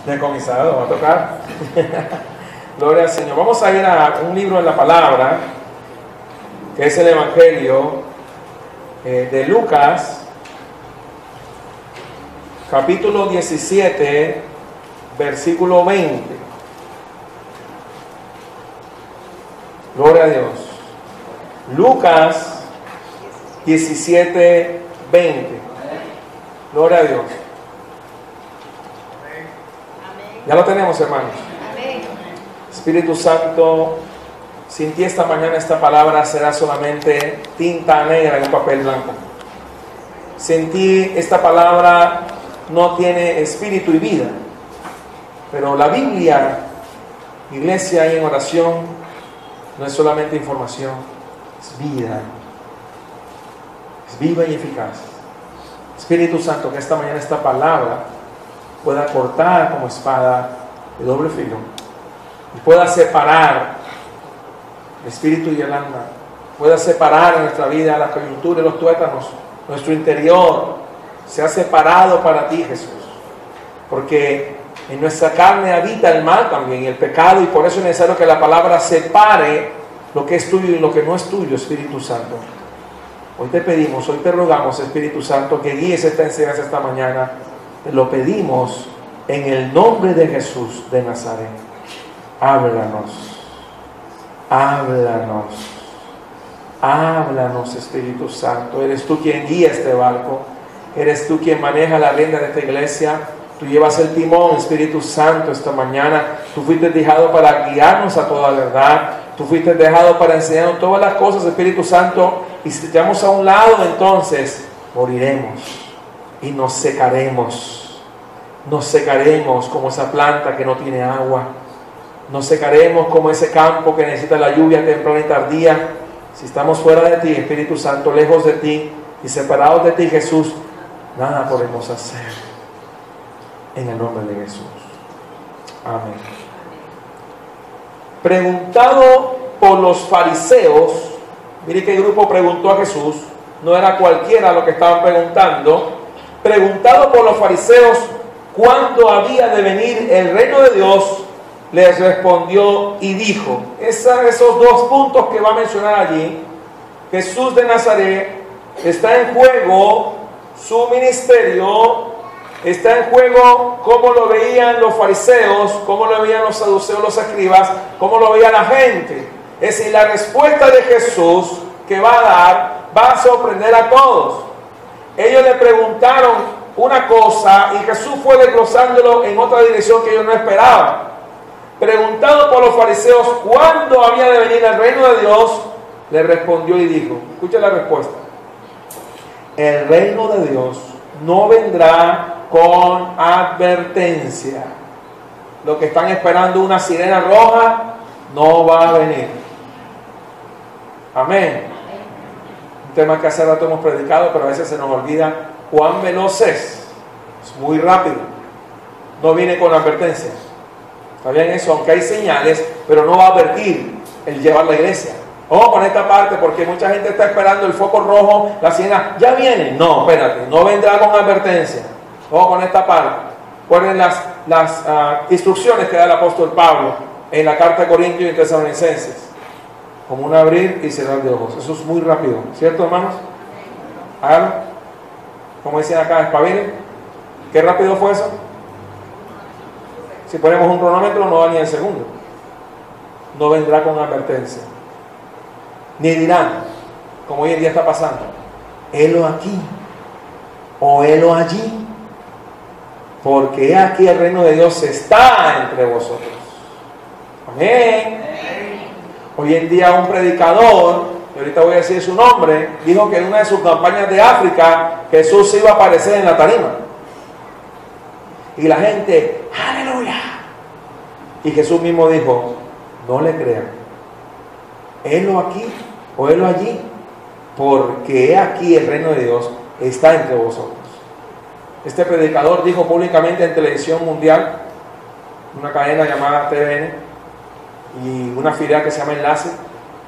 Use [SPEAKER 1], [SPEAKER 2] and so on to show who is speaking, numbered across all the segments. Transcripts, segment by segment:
[SPEAKER 1] Decomisado, va a tocar. Gloria al Señor. Vamos a ir a un libro de la palabra, que es el Evangelio de Lucas, capítulo 17, versículo 20. Gloria a Dios. Lucas 17, 20. Gloria a Dios. Ya lo tenemos, hermanos. Espíritu Santo, sin ti esta mañana esta palabra será solamente tinta negra en un papel blanco. Sin ti esta palabra no tiene espíritu y vida. Pero la Biblia, iglesia y en oración, no es solamente información, es vida. Es viva y eficaz. Espíritu Santo, que esta mañana esta palabra pueda cortar como espada de doble filo y pueda separar el espíritu y el alma, pueda separar en nuestra vida la coyuntura y los tuétanos, nuestro interior sea separado para ti, Jesús, porque en nuestra carne habita el mal también, el pecado, y por eso es necesario que la palabra separe lo que es tuyo y lo que no es tuyo, Espíritu Santo. Hoy te pedimos, hoy te rogamos, Espíritu Santo, que guíes esta enseñanza esta mañana. Te lo pedimos en el nombre de Jesús de Nazaret. Háblanos, háblanos, háblanos, Espíritu Santo. Eres tú quien guía este barco, eres tú quien maneja la rienda de esta iglesia. Tú llevas el timón, Espíritu Santo, esta mañana. Tú fuiste dejado para guiarnos a toda verdad. Tú fuiste dejado para enseñarnos todas las cosas, Espíritu Santo. Y si te echamos a un lado, entonces moriremos y nos secaremos. Nos secaremos como esa planta que no tiene agua. Nos secaremos como ese campo que necesita la lluvia temprana y tardía. Si estamos fuera de ti, Espíritu Santo, lejos de ti y separados de ti, Jesús, nada podemos hacer. En el nombre de Jesús. Amén. Preguntado por los fariseos, mire qué grupo preguntó a Jesús, no era cualquiera lo que estaban preguntando. Preguntado por los fariseos cuándo había de venir el reino de Dios, les respondió y dijo, esos dos puntos que va a mencionar allí, Jesús de Nazaret, está en juego su ministerio. Está en juego cómo lo veían los fariseos, cómo lo veían los saduceos, los escribas, cómo lo veía la gente. Es decir, la respuesta de Jesús que va a dar va a sorprender a todos. Ellos le preguntaron una cosa y Jesús fue desglosándolo en otra dirección que ellos no esperaban. Preguntado por los fariseos cuándo había de venir el reino de Dios, le respondió y dijo, escucha la respuesta: el reino de Dios no vendrá con advertencia. Lo que están esperando una sirena roja no va a venir. Amén. Un tema que hace rato hemos predicado, pero a veces se nos olvida cuán veloz es muy rápido. No viene con advertencia. ¿Está bien eso? Aunque hay señales, pero no va a advertir el llevar la iglesia. Vamos con esta parte porque mucha gente está esperando el foco rojo, la sirena, ya viene. No, espérate, no vendrá con advertencia. Vamos con esta parte. Recuerden las instrucciones que da el apóstol Pablo en la carta de Corintios y Tesalonicenses. Como un abrir y cerrar de ojos. Eso es muy rápido, ¿cierto, hermanos? Háganlo. Como dicen acá, espabilen. ¿Qué rápido fue eso? Si ponemos un cronómetro no va ni en segundo. No vendrá con advertencia. Ni dirán, como hoy en día está pasando, helo aquí o helo allí, porque aquí el reino de Dios está entre vosotros. Amén. Hoy en día un predicador, y ahorita voy a decir su nombre, dijo que en una de sus campañas de África Jesús se iba a aparecer en la tarima. Y la gente, aleluya. Y Jesús mismo dijo, no le crean. Helo aquí o helo allí, porque aquí el reino de Dios está entre vosotros. Este predicador dijo públicamente en televisión mundial, una cadena llamada TVN y una filial que se llama Enlace,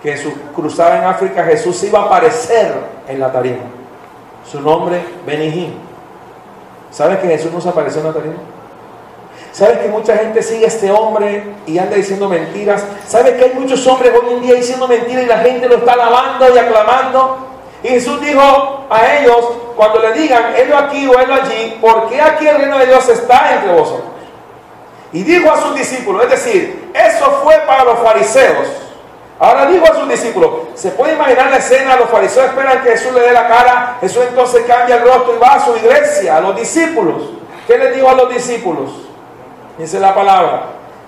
[SPEAKER 1] que en su cruzada en África Jesús iba a aparecer en la tarima. Su nombre, Benihim. ¿Sabes que Jesús nos apareció en la tarima? ¿Sabes que mucha gente sigue a este hombre y anda diciendo mentiras? ¿Sabes que hay muchos hombres hoy en día diciendo mentiras y la gente lo está alabando y aclamando? Y Jesús dijo a ellos, cuando le digan, helo aquí o helo allí, ¿por qué aquí el reino de Dios está entre vosotros? Y dijo a sus discípulos, es decir, eso fue para los fariseos. Ahora dijo a sus discípulos, ¿se puede imaginar la escena? Los fariseos esperan que Jesús le dé la cara, Jesús entonces cambia el rostro y va a su iglesia, a los discípulos. ¿Qué les dijo a los discípulos? Dice la palabra,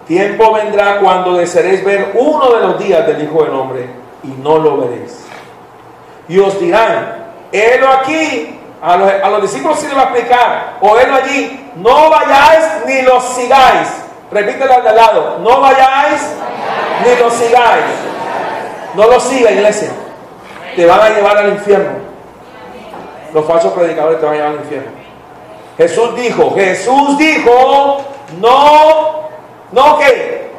[SPEAKER 1] tiempo vendrá cuando desearéis ver uno de los días del Hijo del Hombre y no lo veréis. Y os dirán, helo aquí, a los discípulos sí les va a explicar, o helo allí, no vayáis ni los sigáis. Repítelo al de al lado, no vayáis ni los sigáis. No los siga, iglesia. Te van a llevar al infierno. Los falsos predicadores te van a llevar al infierno. Jesús dijo, no ¿qué?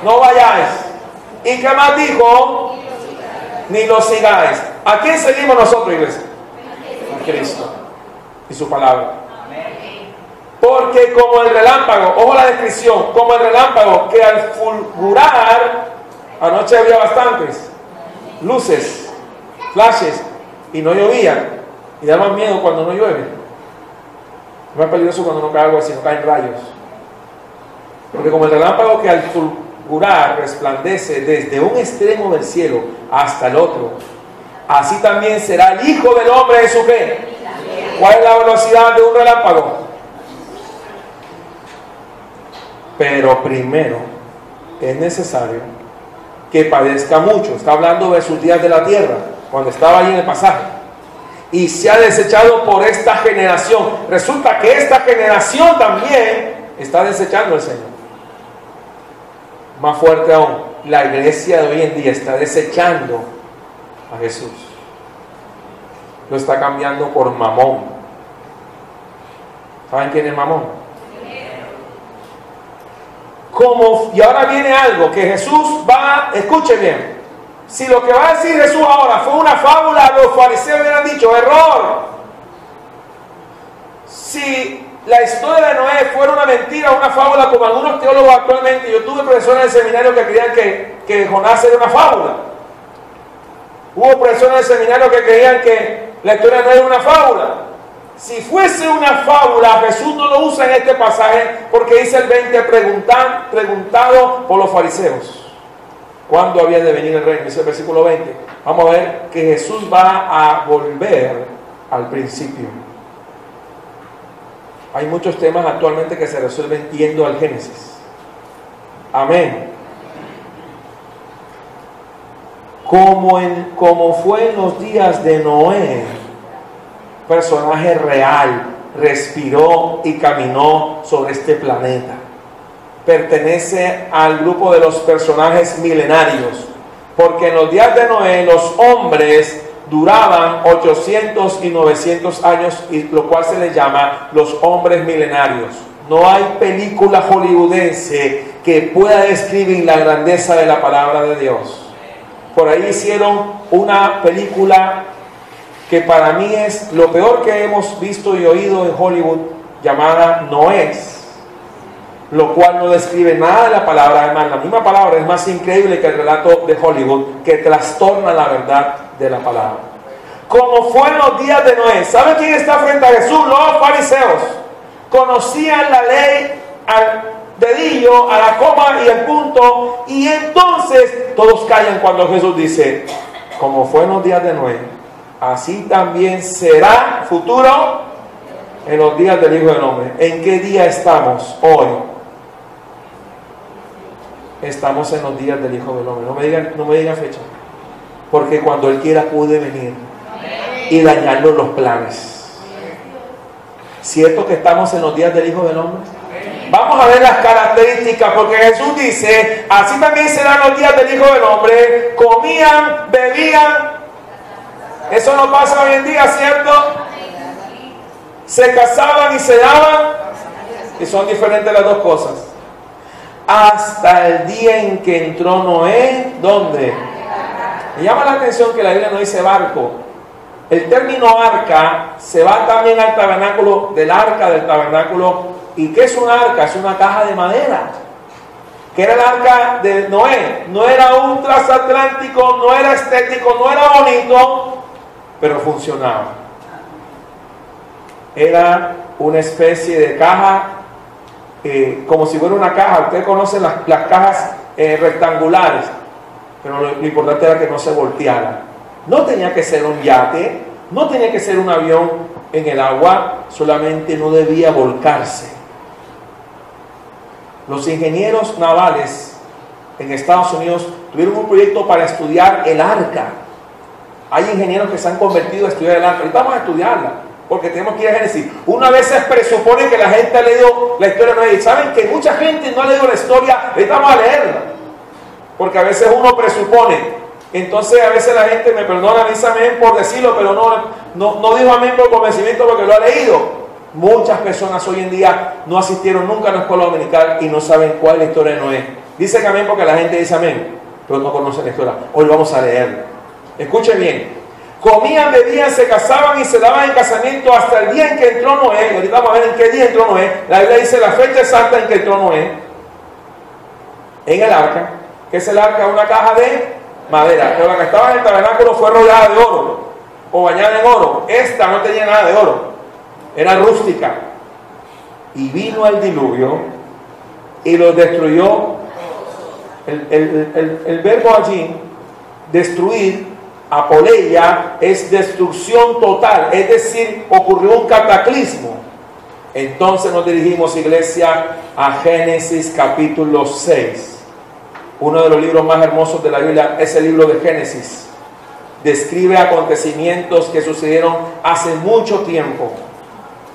[SPEAKER 1] No vayáis. ¿Y qué más dijo? Ni lo sigáis. ¿A quién seguimos nosotros, iglesia? A Cristo y su palabra. Porque como el relámpago, ojo la descripción, como el relámpago que al fulgurar, anoche había bastantes luces, flashes, y no llovía, y da más miedo cuando no llueve. Es más peligroso cuando no cae agua, sino caen rayos. Porque como el relámpago que al fulgurar resplandece desde un extremo del cielo hasta el otro, así también será el Hijo del Hombre en su ¿qué? ¿Cuál es la velocidad de un relámpago? Pero primero es necesario que padezca mucho. Está hablando de sus días de la tierra, cuando estaba allí en el pasaje. Y se ha desechado por esta generación. Resulta que esta generación también está desechando al Señor. Más fuerte aún, la iglesia de hoy en día está desechando a Jesús. Lo está cambiando por Mamón. ¿Saben quién es Mamón? Y ahora viene algo que Jesús va, escuche bien, si lo que va a decir Jesús ahora fue una fábula, los fariseos hubieran dicho, error. Si la historia de Noé fuera una mentira, una fábula, como algunos teólogos actualmente, yo tuve profesores en el seminario que creían que Jonás era una fábula. Hubo profesores en el seminario que creían que la historia no era una fábula. Si fuese una fábula, Jesús no lo usa en este pasaje porque dice el 20, preguntado por los fariseos, ¿cuándo había de venir el reino? Dice el versículo 20. Vamos a ver que Jesús va a volver al principio. Hay muchos temas actualmente que se resuelven yendo al Génesis. Amén. Como fue en los días de Noé, personaje real, respiró y caminó sobre este planeta. Pertenece al grupo de los personajes milenarios, porque en los días de Noé los hombres duraban 800 y 900 años, y lo cual se les llama los hombres milenarios. No hay película hollywoodense que pueda describir la grandeza de la palabra de Dios. Por ahí hicieron una película que para mí es lo peor que hemos visto y oído en Hollywood, llamada Noé, lo cual no describe nada de la palabra. Además, la misma palabra es más increíble que el relato de Hollywood, que trastorna la verdad de la palabra. Como fue en los días de Noé. ¿Sabe quién está frente a Jesús? Los fariseos. Conocían la ley al dedillo, a la coma y al punto, y entonces todos callan cuando Jesús dice, como fue en los días de Noé, así también será futuro en los días del Hijo del Hombre. ¿En qué día estamos hoy? Estamos en los días del Hijo del Hombre. No me digan fecha, porque cuando Él quiera puede venir y dañarnos los planes. ¿Cierto que estamos en los días del Hijo del Hombre? Vamos a ver las características, porque Jesús dice, así también serán los días del Hijo del Hombre. Comían, bebían. Eso no pasa hoy en día, ¿cierto? Se casaban y se daban, y son diferentes las dos cosas. Hasta el día en que entró Noé, ¿dónde? Me llama la atención que la Biblia no dice barco, El término arca se va también al tabernáculo, del arca del tabernáculo. ¿Y qué es un arca? Es una caja de madera. Que era el arca de Noé. No era un transatlántico, no era estético, no era bonito, pero funcionaba. Era una especie de caja, como si fuera una caja. Ustedes conocen las cajas rectangulares, pero lo importante era que no se volteara. No tenía que ser un yate, no tenía que ser un avión en el agua, solamente no debía volcarse. Los ingenieros navales en Estados Unidos tuvieron un proyecto para estudiar el arca. Hay ingenieros que se han convertido a estudiar el arca. Ahorita vamos a estudiarla, porque tenemos que ir a Génesis. Una vez se presupone que la gente ha leído la historia de Noé. ¿Saben que mucha gente no ha leído la historia? Ahorita vamos a leerla, porque a veces uno presupone. Entonces a veces la gente, me perdona, dice amén por decirlo, pero no dijo amén por convencimiento porque lo ha leído. Muchas personas hoy en día no asistieron nunca a la escuela dominical y no saben cuál es la historia de Noé. Dicen amén porque la gente dice amén, pero no conocen la historia. Hoy vamos a leerla. Escuchen bien. Comían, bebían, se casaban y se daban en casamiento hasta el día en que entró Noé. Y ahorita vamos a ver en qué día entró Noé. La Biblia dice la fecha exacta en que entró Noé en el arca. ¿Qué es el arca? Una caja de madera. Pero la que estaba en el tabernáculo fue rodeada de oro o bañada en oro. Esta no tenía nada de oro, era rústica. Y vino el diluvio y los destruyó. El verbo allí, destruir, apoleia, es destrucción total, es decir, ocurrió un cataclismo. Entonces nos dirigimos, iglesia, a Génesis capítulo 6. Uno de los libros más hermosos de la Biblia es el libro de Génesis. Describe acontecimientos que sucedieron hace mucho tiempo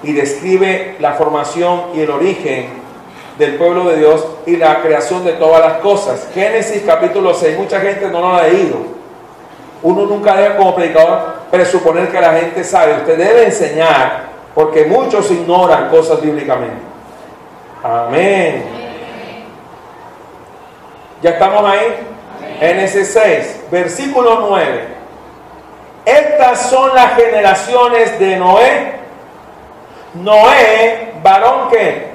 [SPEAKER 1] y describe la formación y el origen del pueblo de Dios y la creación de todas las cosas. Génesis capítulo 6, mucha gente no lo ha leído. Uno nunca debe como predicador presuponer que la gente sabe. Usted debe enseñar, porque muchos ignoran cosas bíblicamente. Amén. ¿Ya estamos ahí? Génesis 6, versículo 9. Estas son las generaciones de Noé. Noé, varón que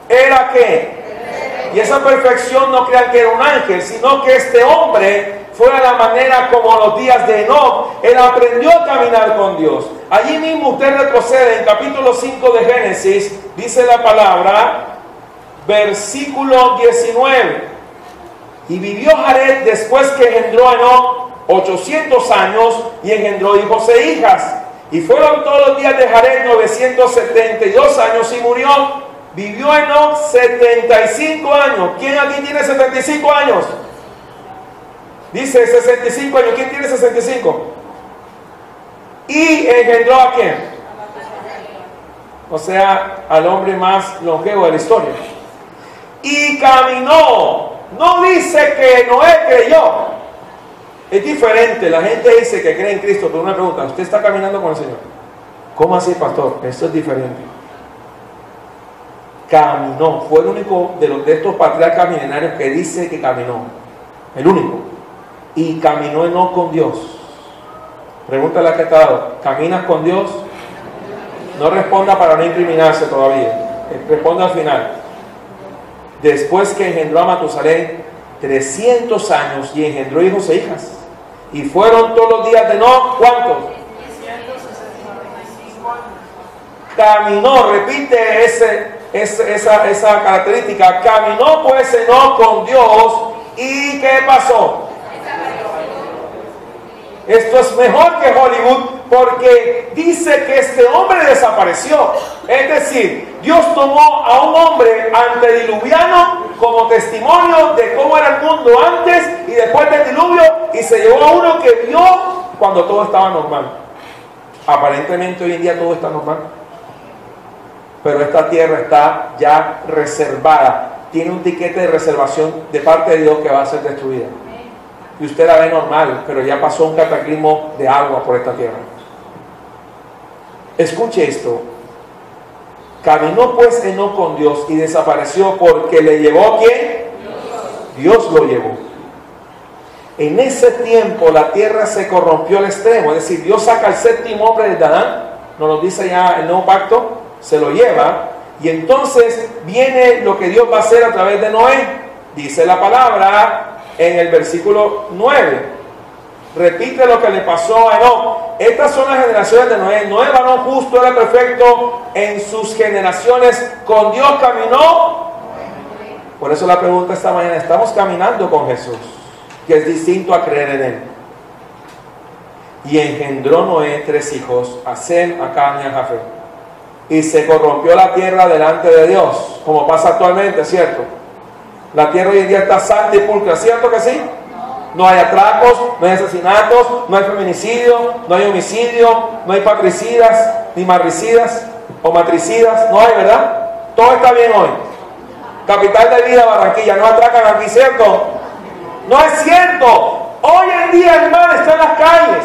[SPEAKER 1] era que, y esa perfección no crean que era un ángel, sino que este hombre fue a la manera como los días de Enoc. Él aprendió a caminar con Dios. Allí mismo usted retrocede en capítulo 5 de Génesis, dice la palabra, versículo 19. Y vivió Jared después que engendró a Enoc 800 años y engendró hijos e hijas. Y fueron todos los días de Jared 972 años y murió. Vivió Enoc 75 años. ¿Quién aquí tiene 75 años? Dice 65 años. ¿Quién tiene 65? ¿Y engendró a quién? O sea, al hombre más longevo de la historia. Y caminó. No dice que Noé creyó. Es diferente. La gente dice que cree en Cristo, pero una pregunta: ¿usted está caminando con el Señor? ¿Cómo así, pastor? Esto es diferente. Caminó. Fue el único de estos patriarcas milenarios que dice que caminó. El único. Y caminó no con Dios. Pregúntale a que está dado: ¿caminas con Dios? No responda para no incriminarse todavía. Responda al final. Después que engendró a Matusalén 300 años y engendró hijos e hijas. Y fueron todos los días de Enoc, ¿cuántos? 165 años. Caminó, repite esa característica. Caminó pues Enoc con Dios. ¿Y qué pasó? Esto es mejor que Hollywood, porque dice que este hombre desapareció. Es decir, Dios tomó a un hombre antediluviano como testimonio de cómo era el mundo antes y después del diluvio, y se llevó a uno que vio cuando todo estaba normal. Aparentemente hoy en día todo está normal, pero esta tierra está ya reservada, tiene un tiquete de reservación de parte de Dios que va a ser destruida. Y usted la ve normal, pero ya pasó un cataclismo de agua por esta tierra. Escuche esto. Caminó pues Enoc con Dios y desapareció, porque le llevó ¿quién? Dios lo llevó. En ese tiempo la tierra se corrompió al extremo, es decir, Dios saca al séptimo hombre de Adán, nos lo dice ya el nuevo pacto, se lo lleva, y entonces viene lo que Dios va a hacer a través de Noé. Dice la palabra en el versículo 9. Repite lo que le pasó a Enoc. Estas son las generaciones de Noé. Noé, varón justo, era perfecto en sus generaciones. Con Dios caminó. Por eso la pregunta esta mañana: ¿estamos caminando con Jesús? Que es distinto a creer en Él. Y engendró Noé 3 hijos, a Sem, a Cam y a Jafet. Y se corrompió la tierra delante de Dios, como pasa actualmente, ¿cierto? La tierra hoy en día está santa y pulcra, ¿cierto que sí? No hay atracos, no hay asesinatos, no hay feminicidio, no hay homicidio, no hay patricidas, ni marricidas o matricidas, no hay, ¿verdad? Todo está bien hoy. Capital de vida, Barranquilla, no atracan aquí, ¿cierto? No es cierto. Hoy en día el mal está en las calles.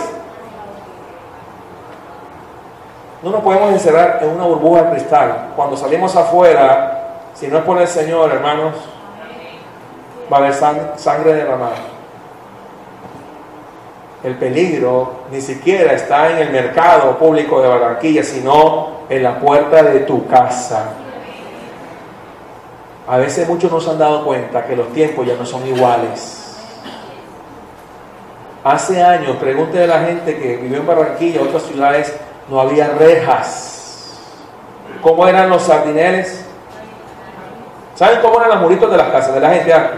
[SPEAKER 1] No nos podemos encerrar en una burbuja de cristal. Cuando salimos afuera, si no es por el Señor, hermanos, va a haber sangre derramada. El peligro ni siquiera está en el mercado público de Barranquilla, sino en la puerta de tu casa. A veces muchos no se han dado cuenta que los tiempos ya no son iguales. Hace años, pregúntele a la gente que vivió en Barranquilla, otras ciudades, no había rejas. ¿Cómo eran los sardineles? ¿Saben cómo eran los muritos de las casas de la gente aquí?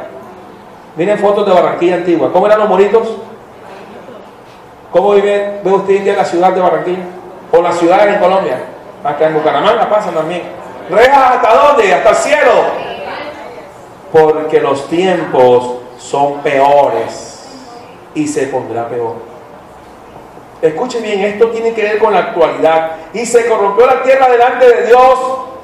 [SPEAKER 1] Miren fotos de Barranquilla antigua. ¿Cómo eran los muritos? ¿Cómo ve usted en la ciudad de Barranquilla? O las ciudades en Colombia. Acá en Bucaramanga pasan también. ¿Rejas hasta dónde? Hasta el cielo. Porque los tiempos son peores y se pondrá peor. Escuchen bien, esto tiene que ver con la actualidad. Y se corrompió la tierra delante de Dios,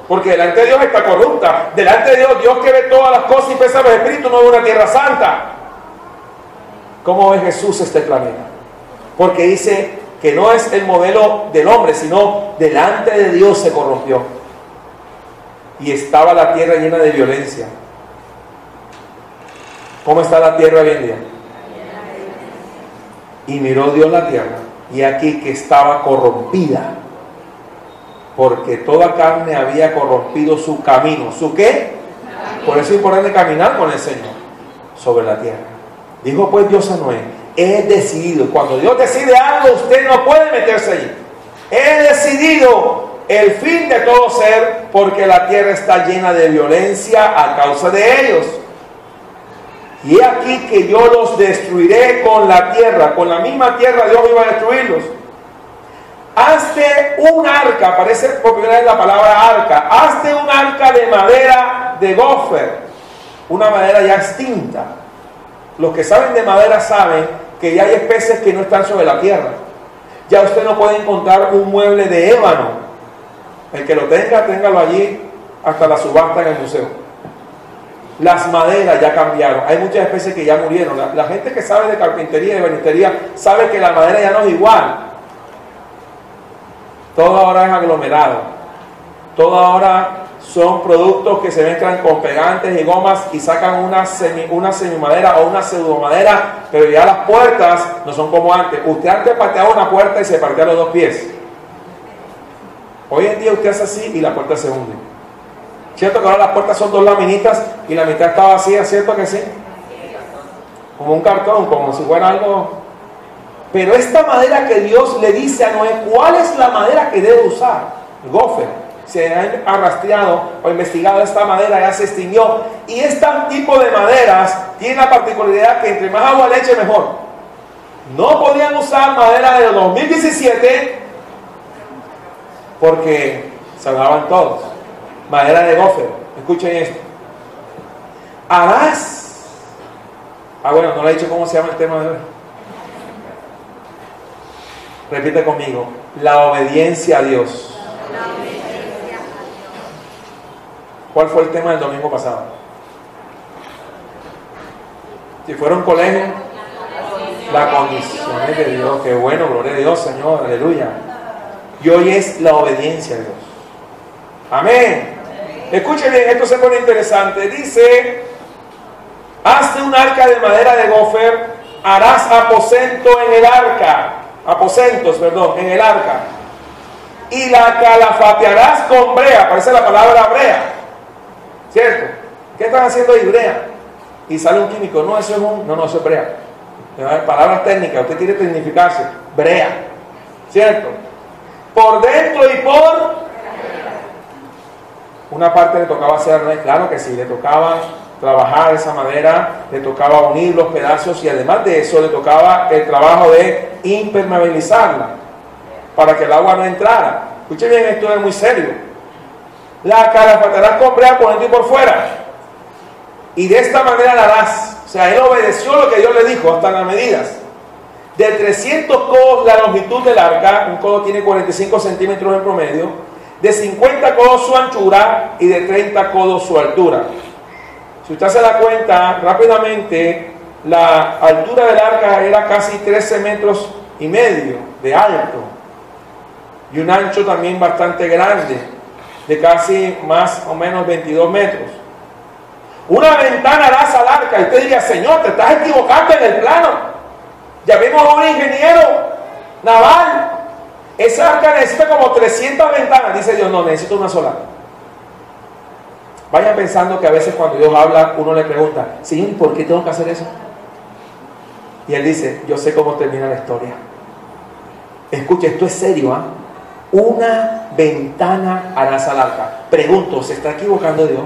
[SPEAKER 1] porque delante de Dios está corrupta. Delante de Dios, Dios que ve todas las cosas y pesa los espíritus, no ve una tierra santa. ¿Cómo ve Jesús este planeta? Porque dice que no es el modelo del hombre, sino delante de Dios se corrompió. Y estaba la tierra llena de violencia. ¿Cómo está la tierra hoy en día? Y miró Dios la tierra, y aquí que estaba corrompida, porque toda carne había corrompido su camino. ¿Su qué? Por eso es importante caminar con el Señor sobre la tierra. Dijo pues Dios a Noé: he decidido. Cuando Dios decide algo, usted no puede meterse allí. He decidido el fin de todo ser, porque la tierra está llena de violencia a causa de ellos. Y he aquí que yo los destruiré con la tierra. Con la misma tierra Dios iba a destruirlos. Hazte un arca. Aparece por primera vez la palabra arca. Hazte un arca de madera de gofer, una madera ya extinta. Los que saben de madera saben que ya hay especies que no están sobre la tierra. Ya usted no puede encontrar un mueble de ébano. El que lo tenga, téngalo allí hasta la subasta en el museo. Las maderas ya cambiaron. Hay muchas especies que ya murieron. La gente que sabe de carpintería y de ebanistería sabe que la madera ya no es igual. Todo ahora es aglomerado. Todo ahora son productos que se mezclan con pegantes y gomas y sacan una semimadera o una pseudomadera, pero ya las puertas no son como antes. Usted antes pateaba una puerta y se partía los 2 pies. Hoy en día usted hace así y la puerta se hunde. ¿Cierto que ahora las puertas son 2 laminitas y la mitad está vacía? ¿Cierto que sí? Como un cartón, como si fuera algo. Pero esta madera que Dios le dice a Noé, ¿cuál es la madera que debe usar? El gofer. Se ha rastreado o investigado esta madera, ya se extinguió. Y este tipo de maderas tiene la particularidad que entre más agua le eche mejor. No podían usar madera de 2017 porque se ahogaban todos. Madera de gofer. Escuchen esto. Harás. Bueno, no le he dicho cómo se llama el tema de hoy. Repite conmigo. La obediencia a Dios. ¿Cuál fue el tema del domingo pasado? Si fuera un colegio, la condición es de Dios. Qué bueno, gloria a Dios, Señor, aleluya. Y hoy es la obediencia a Dios. Amén. Escuchen bien, esto se pone interesante. Dice: hazte un arca de madera de gofer harás aposento en el arca, aposentos, perdón, en el arca, y la calafatearás con brea. Aparece la palabra brea, ¿cierto? ¿Qué están haciendo ahí? Brea. Y sale un químico, no, eso es no, eso es brea. Palabras técnicas, usted quiere tecnificarse, brea, ¿cierto? Por dentro y por una parte le tocaba hacer, claro que sí, le tocaba trabajar esa madera, le tocaba unir los pedazos y además de eso le tocaba el trabajo de impermeabilizarla para que el agua no entrara. Escuchen bien, esto es muy serio. La calafatearás con brea por dentro y por fuera, y de esta manera la harás. O sea, él obedeció lo que Dios le dijo hasta las medidas. De 300 codos la longitud del arca, un codo tiene 45 centímetros en promedio, de 50 codos su anchura y de 30 codos su altura. Si usted se da cuenta rápidamente, la altura del arca era casi 13 metros y medio de alto y un ancho también bastante grande, de casi más o menos 22 metros. Una ventana harás al arca. Y usted diría, Señor, te estás equivocando en el plano. Ya vimos a un ingeniero naval. Esa arca necesita como 300 ventanas. Dice Dios, no, necesito una sola. Vayan pensando que a veces cuando Dios habla, uno le pregunta, Señor, ¿por qué tengo que hacer eso? Y Él dice, yo sé cómo termina la historia. Escuche, esto es serio, ¿ah? Una ventana harás al arca. Pregunto, ¿se está equivocando Dios?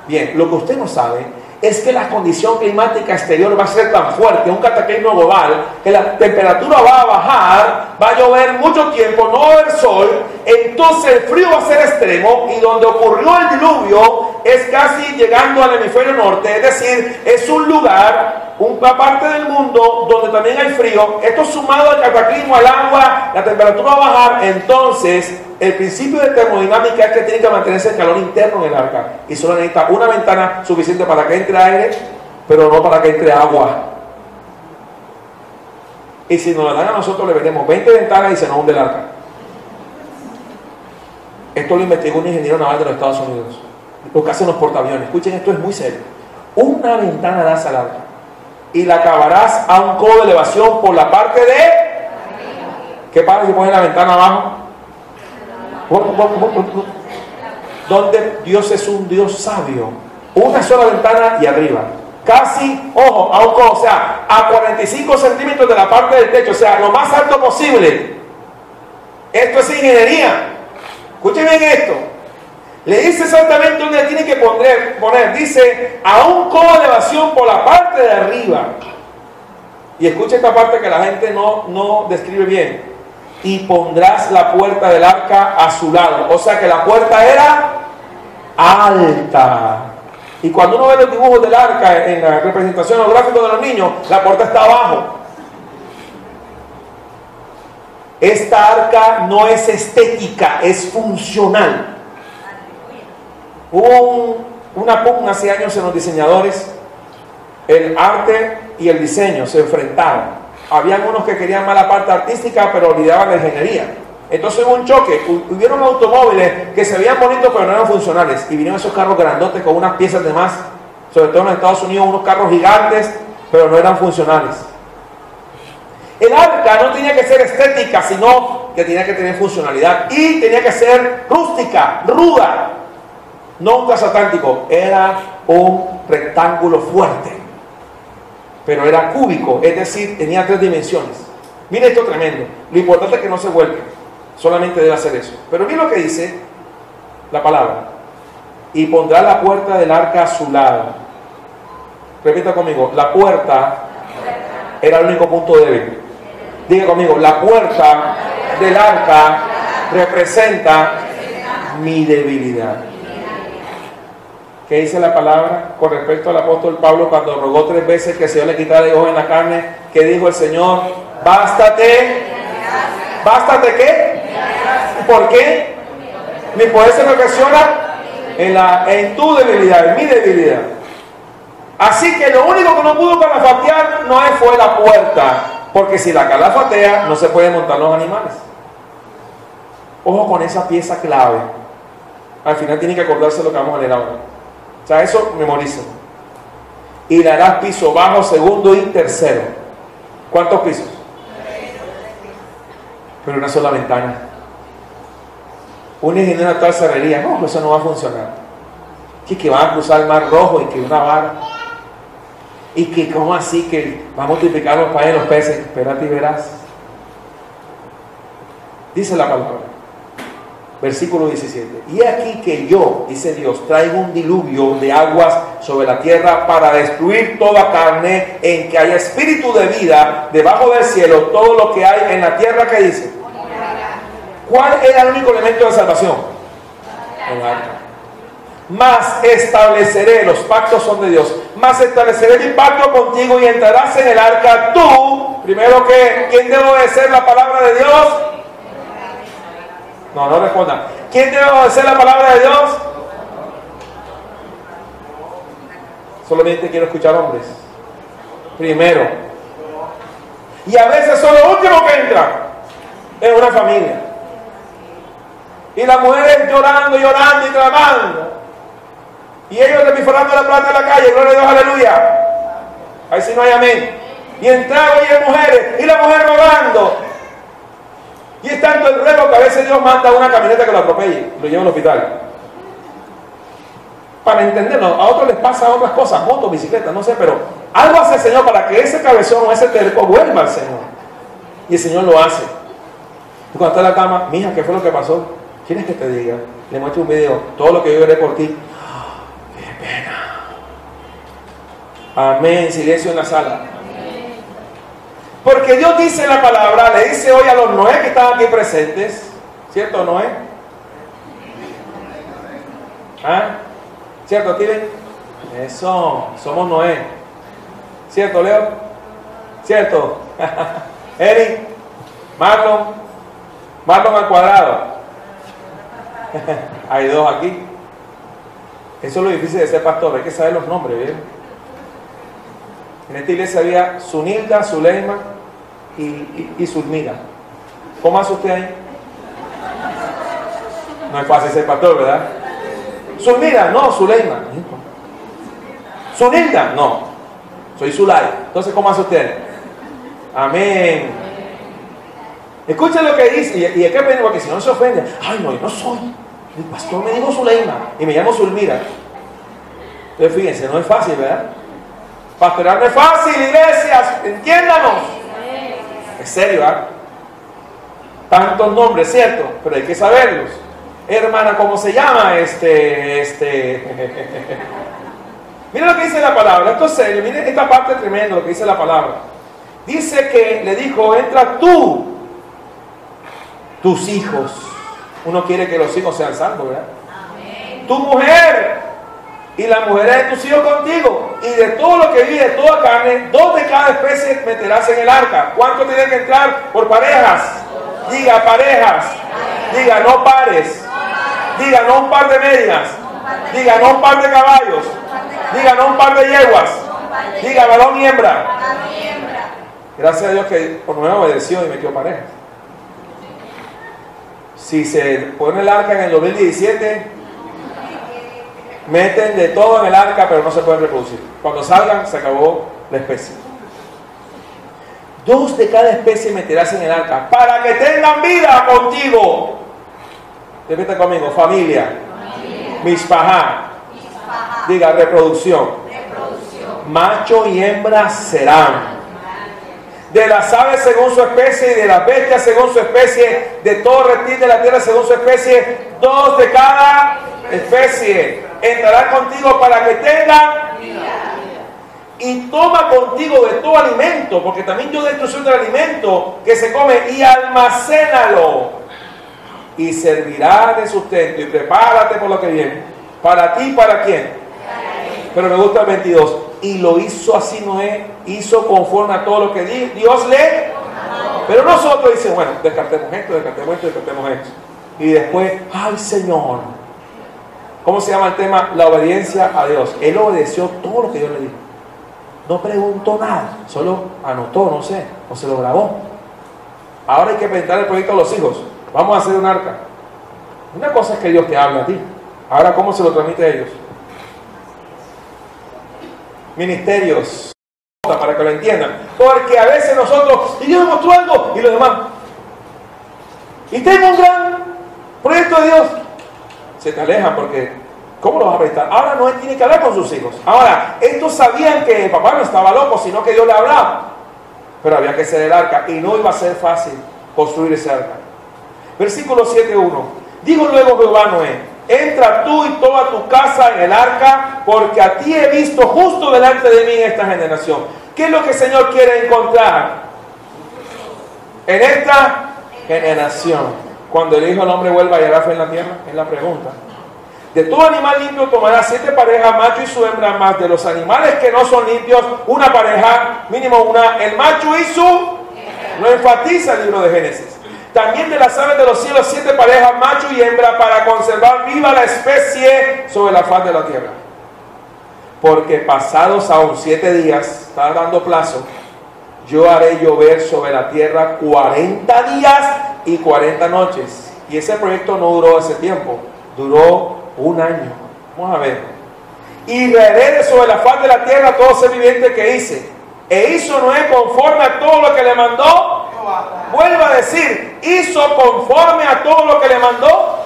[SPEAKER 1] Bien, lo que usted no sabe es que la condición climática exterior va a ser tan fuerte, un cataclismo global, que la temperatura va a bajar, va a llover mucho tiempo, no va a haber sol, entonces el frío va a ser extremo, y donde ocurrió el diluvio es casi llegando al hemisferio norte, es decir, es un lugar, una parte del mundo donde también hay frío. Esto sumado al cataclismo, al agua, la temperatura va a bajar. Entonces el principio de termodinámica es que tiene que mantenerse el calor interno en el arca, y solo necesita una ventana suficiente para que entre aire, pero no para que entre agua. Y si nos la dan a nosotros, le vendemos 20 ventanas y se nos hunde el arca. Esto lo investigó un ingeniero naval de los Estados Unidos, lo que hacen los portaaviones. Escuchen, esto es muy serio. Una ventana das al arca y la acabarás a un codo de elevación por la parte de... ¿Qué pasa si pones la ventana abajo? Donde Dios es un Dios sabio. Una sola ventana y arriba. Casi, ojo, a un codo, o sea, a 45 centímetros de la parte del techo, o sea, lo más alto posible. Esto es ingeniería. Escuchen bien esto. Le dice exactamente dónde tiene que poner. Dice, a un codo de elevación por la parte de arriba. Y escucha esta parte que la gente no describe bien. Y pondrás la puerta del arca a su lado. O sea que la puerta era alta. Y cuando uno ve los dibujos del arca en la representación gráfica de los niños, la puerta está abajo. Esta arca no es estética, es funcional. Hubo una pugna hace años en los diseñadores. El arte y el diseño se enfrentaron. Habían unos que querían más la parte artística, pero olvidaban la ingeniería. Entonces hubo un choque. Hubieron automóviles que se veían bonitos, pero no eran funcionales. Y vinieron esos carros grandotes con unas piezas de más. Sobre todo en los Estados Unidos, unos carros gigantes, pero no eran funcionales. El arca no tenía que ser estética, sino que tenía que tener funcionalidad. Y tenía que ser rústica, ruda. No un transatlántico, era un rectángulo fuerte, pero era cúbico, es decir, tenía 3 dimensiones. Mire esto tremendo. Lo importante es que no se vuelque, solamente debe hacer eso. Pero mire lo que dice la palabra: y pondrá la puerta del arca a su lado. Repita conmigo: la puerta era el único punto débil. Diga conmigo: la puerta del arca representa mi debilidad. ¿Qué dice la palabra con respecto al apóstol Pablo cuando rogó 3 veces que el Señor le quitara el ojo en la carne? ¿Qué dijo el Señor? Bástate. ¿Bástate qué? ¿Por qué? Mi poder se perfecciona en tu debilidad, en mi debilidad. Así que lo único que no pudo calafatear fue la puerta, porque si la calafatea no se pueden montar los animales. Ojo con esa pieza clave. Al final tienen que acordarse lo que vamos a leer ahora. O sea, eso memorícenlo. y le harás piso bajo, segundo y tercero. ¿Cuántos pisos? Pero una sola ventana. Un ingeniero actual cerraría, no, eso no va a funcionar. Que van a cruzar el mar rojo y que una vara. Y que como así que va a multiplicar los panes y los peces. Espérate y verás. Dice la palabra. Versículo 17. Y aquí que yo, dice Dios, traigo un diluvio de aguas sobre la tierra para destruir toda carne en que haya espíritu de vida debajo del cielo, todo lo que hay en la tierra. ¿Qué dice? ¿Cuál era el único elemento de salvación? El arca. Mas estableceré, los pactos son de Dios, mas estableceré mi pacto contigo y entrarás en el arca tú. Primero que, ¿quién debe obedecer la palabra de Dios? No respondan. ¿Quién debe obedecer la palabra de Dios? Solamente quiero escuchar hombres. Primero. Y a veces son los últimos que entran en una familia. Y las mujeres llorando y clamando. Y ellos despilfarrando la plata en la calle. Gloria a Dios, aleluya. Ahí sí no hay amén. Y entraban y hay mujeres. Y la mujer rogando. Y es tanto el ruego que a veces Dios manda una camioneta que lo atropelle, lo lleva al hospital. Para entenderlo, a otros les pasa otras cosas, motos, bicicletas, no sé, pero algo hace el Señor para que ese cabezón o ese terco vuelva al Señor. Y el Señor lo hace. Y cuando está en la cama, mija, ¿qué fue lo que pasó? ¿Quieres que te diga? Le muestro un video, todo lo que yo lloré por ti. ¡Oh, qué pena! Amén, silencio en la sala. Porque Dios dice en la palabra, le dice hoy a los Noé que están aquí presentes, ¿cierto, Noé? ¿Ah? ¿Cierto, Steven? Eso, somos Noé. ¿Cierto, Leo? ¿Cierto? Eric, Marlon al cuadrado. Hay dos aquí. Eso es lo difícil de ser pastor, hay que saber los nombres, ¿bien? En esta iglesia había Zunilda, Zuleima y Zulmira. ¿Cómo hace usted ahí? No es fácil ser pastor, ¿verdad? Zulmira, no, Zuleima. Zunilda, no. Soy Zulay. Entonces, ¿cómo hace usted? Amén. Escuchen lo que dice. Y es que vengo porque si no se ofende. Ay, no, yo no soy. El pastor me dijo Zuleima y me llamo Zulmira. Entonces, fíjense, no es fácil, ¿verdad? Pastorear no es fácil, iglesias, entiéndanos. Es serio, ¿ah? Tantos nombres, ¿cierto? Pero hay que saberlos. Hermana, ¿cómo se llama? Miren lo que dice la palabra. Entonces, miren esta parte tremenda, lo que dice la palabra. Dice que le dijo, entra tú, tus hijos. Uno quiere que los hijos sean salvos, ¿verdad? Amén. Tu mujer. Y la mujer de tus hijos contigo, y de todo lo que vive, de toda carne, 2 de cada especie meterás en el arca. ¿Cuánto tienen que entrar por parejas? Diga parejas. Diga no pares. Diga no un par de medias. Diga no un par de caballos. Diga no un par de yeguas. Diga varón y hembra. Gracias a Dios que por nuevo obedeció y metió parejas. Si se pone el arca en el 2017, meten de todo en el arca, pero no se pueden reproducir. Cuando salgan, se acabó la especie. 2 de cada especie meterás en el arca, para que tengan vida contigo. Repita conmigo, familia. Mishpahá. Diga, reproducción. Macho y hembra serán. De las aves según su especie, y de las bestias según su especie, de todo reptil de la tierra según su especie, 2 de cada especie entrarán contigo para que tengan vida. Y toma contigo de todo alimento, porque también yo destrucción del alimento que se come, y almacénalo, y servirá de sustento, y prepárate por lo que viene. ¿Para ti? ¿Para quién? Pero me gusta el 22. Y lo hizo así Noé, hizo conforme a todo lo que Dios le. Pero nosotros dicen, bueno, descartemos esto, descartemos esto, descartemos esto. Y después, ay Señor, ¿cómo se llama el tema? La obediencia a Dios. Él obedeció todo lo que Dios le dijo. No preguntó nada, solo anotó, no sé, o se lo grabó. Ahora hay que presentar el proyecto a los hijos. Vamos a hacer un arca. Una cosa es que Dios te habla a ti. Ahora, ¿cómo se lo transmite a ellos? ministerios, para que lo entiendan. Porque a veces nosotros, y Dios me mostró algo, y los demás, y tengo un gran proyecto de Dios, se te alejan porque, ¿cómo lo vas a prestar? Ahora Noé tiene que hablar con sus hijos. Ahora, estos sabían que papá no estaba loco, sino que Dios le hablaba. Pero había que hacer el arca, y no iba a ser fácil construir ese arca. Versículo 7:1. Dijo luego Jehová a Noé: entra tú y toda tu casa en el arca, porque a ti he visto justo delante de mí en esta generación. ¿Qué es lo que el Señor quiere encontrar en esta generación? Cuando el Hijo del Hombre vuelva y hará fe en la tierra, es la pregunta. De todo animal limpio tomará 7 parejas, macho y su hembra, más de los animales que no son limpios, una pareja, mínimo una, el macho y su, lo enfatiza el libro de Génesis. También de las aves de los cielos 7 parejas, macho y hembra, para conservar viva la especie sobre la faz de la tierra. Porque pasados aún 7 días, está dando plazo, yo haré llover sobre la tierra 40 días y 40 noches. Y ese proyecto no duró ese tiempo, duró un año. Vamos a ver. Y reherede sobre la faz de la tierra todo ser viviente que hice. E hizo Noé conforme a todo lo que le mandó. Vuelvo a decir, hizo conforme a todo lo que le mandó.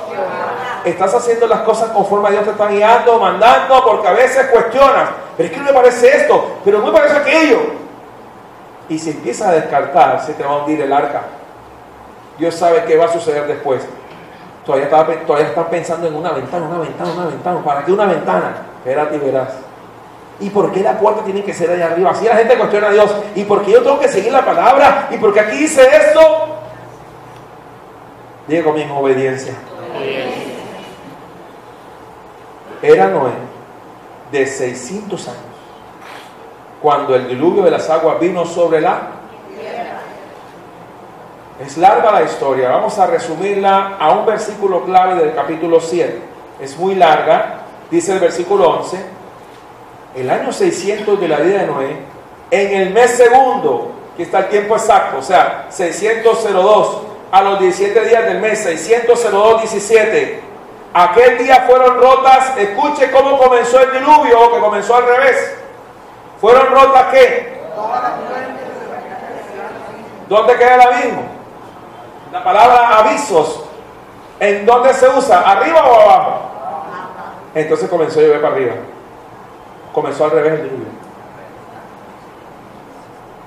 [SPEAKER 1] Estás haciendo las cosas conforme a Dios te está guiando, mandando, porque a veces cuestionas, pero es que no me parece esto, pero no me parece aquello. Y si empiezas a descartar, se te va a hundir el arca. Dios sabe qué va a suceder después. Todavía estás pensando en una ventana. ¿Para qué una ventana? Espérate y verás. ¿Y por qué la puerta tiene que ser allá arriba? Así la gente cuestiona a Dios. ¿Y por qué yo tengo que seguir la palabra? ¿Y por qué aquí dice esto? Diga conmigo, obediencia. Era Noé de 600 años cuando el diluvio de las aguas vino sobre la tierra. Es larga la historia. Vamos a resumirla a un versículo clave del capítulo 7. Es muy larga. Dice el versículo 11: el año 600 de la vida de Noé, en el mes segundo, aquí está el tiempo exacto, o sea, 600:02, a los 17 días del mes, 600:02:17, aquel día fueron rotas. Escuche cómo comenzó el diluvio, que comenzó al revés. ¿Fueron rotas qué? ¿Dónde queda el abismo? La palabra avisos, ¿en dónde se usa? ¿Arriba o abajo? Entonces comenzó a llover para arriba. Comenzó al revés el diluvio.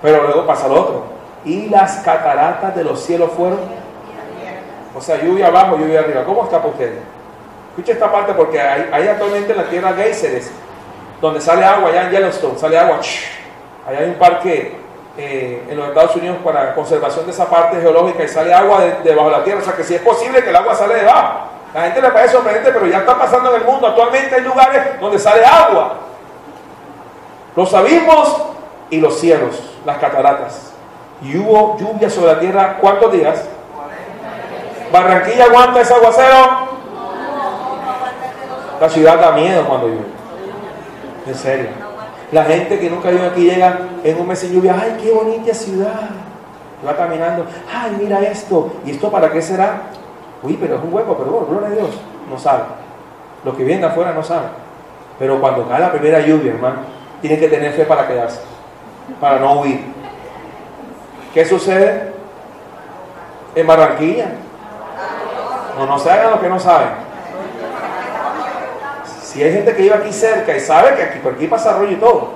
[SPEAKER 1] Pero luego pasa lo otro. Y las cataratas de los cielos fueron. O sea, lluvia abajo, lluvia arriba. ¿Cómo está para ustedes? Escucha esta parte, porque hay actualmente en la tierra geysers, donde sale agua, allá en Yellowstone, sale agua. Allá hay un parque en los Estados Unidos para conservación de esa parte geológica, y sale agua debajo de la tierra. O sea que sí es posible que el agua sale debajo. La gente le parece sorprendente, pero ya está pasando en el mundo. Actualmente hay lugares donde sale agua. Los abismos y los cielos, las cataratas. Y hubo lluvia sobre la tierra, ¿cuántos días? ¿Barranquilla aguanta ese aguacero? La ciudad da miedo cuando llueve. En serio. La gente que nunca vive aquí llega en un mes sin lluvia. ¡Ay, qué bonita ciudad! Va caminando. ¡Ay, mira esto! ¿Y esto para qué será? Uy, pero es un hueco, pero bueno, gloria a Dios. No sabe. Los que vienen afuera no saben. Pero cuando cae la primera lluvia, hermano, tienen que tener fe para quedarse, para no huir. ¿Qué sucede en Barranquilla? No se hagan lo que no saben. Si hay gente que vive aquí cerca y sabe que aquí, por aquí pasa rollo y todo.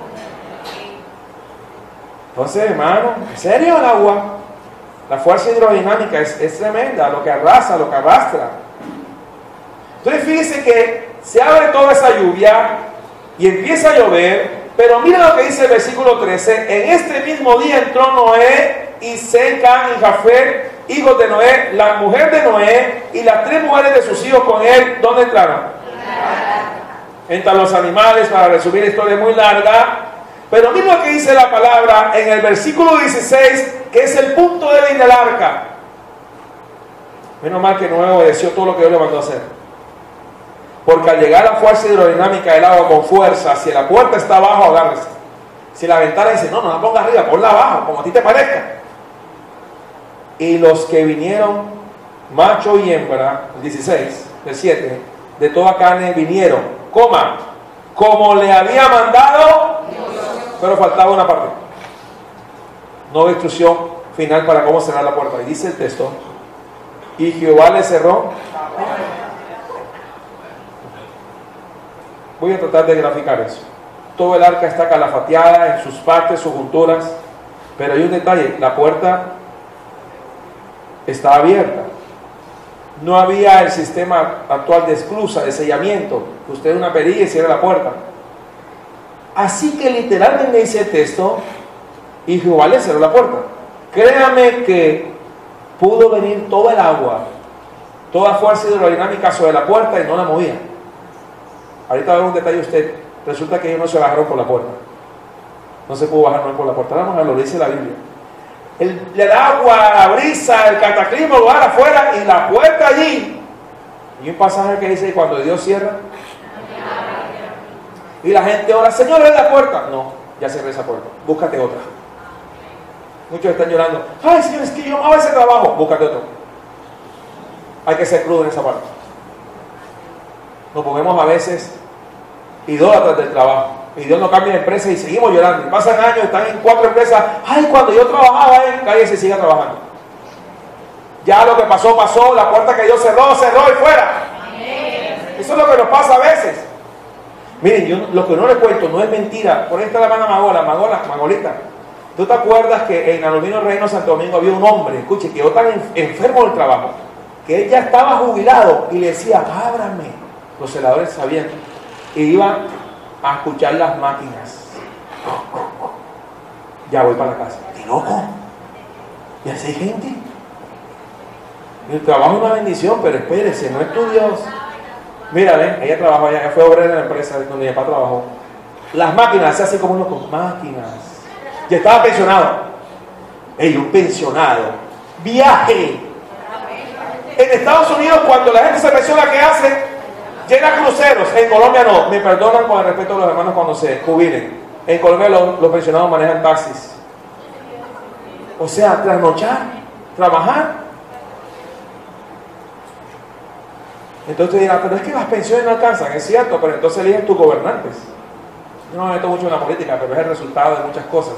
[SPEAKER 1] Entonces, hermano, en serio el agua, la fuerza hidrodinámica es tremenda, lo que arrasa, lo que arrastra. Entonces fíjense que se abre toda esa lluvia y empieza a llover. Pero mira lo que dice el versículo 13: en este mismo día entró Noé y Sem, Cam y Jafet, hijos de Noé, la mujer de Noé y las 3 mujeres de sus hijos con él. ¿Dónde entraron? Entran los animales. Para resumir la historia muy larga, pero mira lo que dice la palabra en el versículo 16, que es el punto débil del arca. Menos mal que Noé obedeció todo lo que Dios le mandó a hacer. Porque al llegar a la fuerza hidrodinámica del agua con fuerza, si la puerta está abajo, agárrese. Si la ventana dice, no la ponga arriba, ponla abajo, como a ti te parezca. Y los que vinieron, macho y hembra, el 16, el 7, de toda carne vinieron, como le había mandado Dios. pero faltaba una parte. No hubo instrucción final para cómo cerrar la puerta. Y dice el texto, y Jehová le cerró. Voy a tratar de graficar eso. Todo el arca está calafateada en sus partes, sus junturas, pero hay un detalle, la puerta está abierta. No había el sistema actual de esclusa, de sellamiento, que usted una perilla y cierra la puerta. Así que literalmente dice el texto, y Jehová le cerró la puerta. Créame que pudo venir toda el agua, toda fuerza hidrodinámica sobre la puerta y no la movía. Ahorita va a ver un detalle usted. Resulta que ellos no se bajaron por la puerta. No se pudo bajar por la puerta. Vamos a lo dice la Biblia. El agua, la brisa, el cataclismo lo van afuera y la puerta allí. Y un pasaje que dice, cuando Dios cierra, y la gente ora, Señor, abre la puerta. No, ya cerré esa puerta. Búscate otra. Muchos están llorando. Ay, Señor, es que yo amaba ese trabajo. Búscate otro. Hay que ser crudo en esa parte. Nos ponemos a veces idólatras del trabajo. Y Dios nos cambia de empresa y seguimos llorando. Y pasan años, están en 4 empresas. Ay, cuando yo trabajaba en calle se siga trabajando. Ya lo que pasó, pasó. La puerta que Dios cerró, cerró y fuera. Eso es lo que nos pasa a veces. Miren, yo lo que no le cuento no es mentira. Por ahí está la hermana Magolita. ¿Tú te acuerdas que en Aluminio Reino Santo Domingo había un hombre, escuche, que yo tan enfermo del trabajo, que él ya estaba jubilado y le decía, ábrame? Los celadores sabían. Y iban a escuchar las máquinas. Ya voy para la casa. ¡Qué loco! ¿Y así hay gente? El trabajo es una bendición, pero espérese, no es tu Dios. Mira, ven, ella trabajó allá, ella fue obrera en la empresa donde mi papá trabajó. Las máquinas, se hace como uno con máquinas. Ya estaba pensionado. Ey, un pensionado. Viaje. En Estados Unidos, cuando la gente se pensiona, ¿qué hace? Llena cruceros. En Colombia no. Me perdonan con el respeto de los hermanos cuando se jubilen. En Colombia los pensionados manejan taxis. O sea, trasnochar, trabajar. Entonces dirán, pero es que las pensiones no alcanzan. Es cierto, pero entonces eligen tus gobernantes. Yo no me meto mucho en la política, pero es el resultado de muchas cosas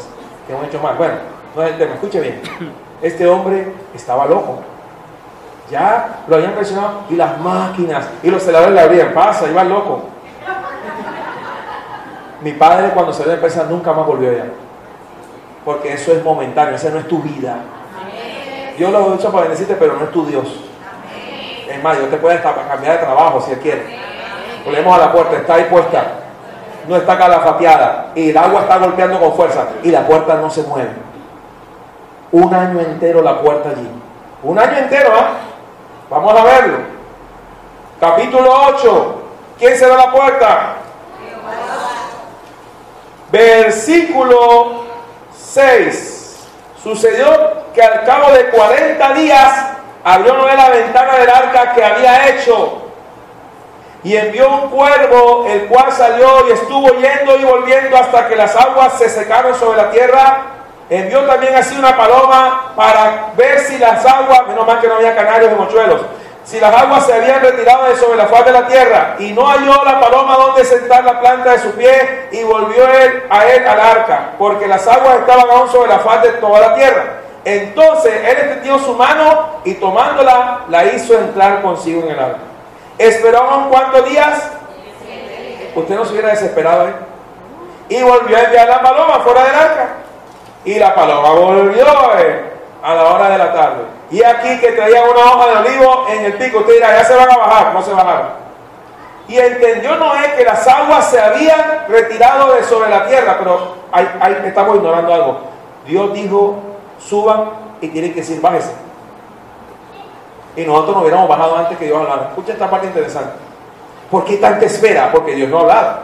[SPEAKER 1] que hemos hecho mal. Bueno, no es el tema. Escuche bien. Este hombre estaba loco. Ya lo habían presionado y las máquinas y los celadores le abrían. Pasa, iba loco. Mi padre cuando salió de la empresa nunca más volvió allá. Porque eso es momentáneo, esa no es tu vida. Dios lo ha hecho para bendecirte, pero no es tu Dios. Es más, Dios te puede cambiar de trabajo si Él quiere. Volvemos a la puerta, está ahí puesta. No está calafateada. Y el agua está golpeando con fuerza. Y la puerta no se mueve. Un año entero la puerta allí. Un año entero, ¿ah? Vamos a verlo. Capítulo 8. ¿Quién cerró la puerta? Versículo 6. Sucedió que al cabo de 40 días abrió Noé la ventana del arca que había hecho y envió un cuervo, el cual salió y estuvo yendo y volviendo hasta que las aguas se secaron sobre la tierra. Envió también así una paloma para ver si las aguas, menos mal que no había canarios y mochuelos, si las aguas se habían retirado de sobre la faz de la tierra. Y no halló la paloma donde sentar la planta de su pie, y volvió él al arca, porque las aguas estaban aún sobre la faz de toda la tierra. Entonces él extendió su mano y tomándola, la hizo entrar consigo en el arca. Esperó aún cuántos días. Usted no se hubiera desesperado, ¿eh? Y volvió a enviar la paloma fuera del arca. Y la paloma volvió a la hora de la tarde. Y aquí que traía una hoja de olivo en el pico. Usted dirá, ya se van a bajar. No se bajaron. Y entendió Noé que las aguas se habían retirado de sobre la tierra. Pero ahí estamos ignorando algo. Dios dijo, suban, y tienen que decir, bájese. Y nosotros nos hubiéramos bajado antes que Dios hablara. Escucha esta parte interesante. ¿Por qué tanta espera? Porque Dios no hablaba.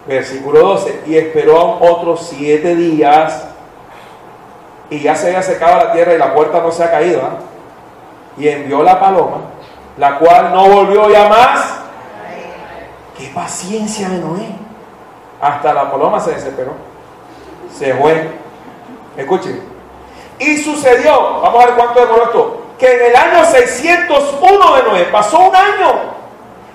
[SPEAKER 1] Versículo 12. Y esperó otros 7 días. Y ya se había secado la tierra y la puerta no se ha caído, ¿eh? Y envió la paloma, la cual no volvió ya más. ¡Qué paciencia de Noé! Hasta la paloma se desesperó. Se fue. Escuchen. Y sucedió, vamos a ver cuánto demoró esto, que en el año 601 de Noé, pasó un año.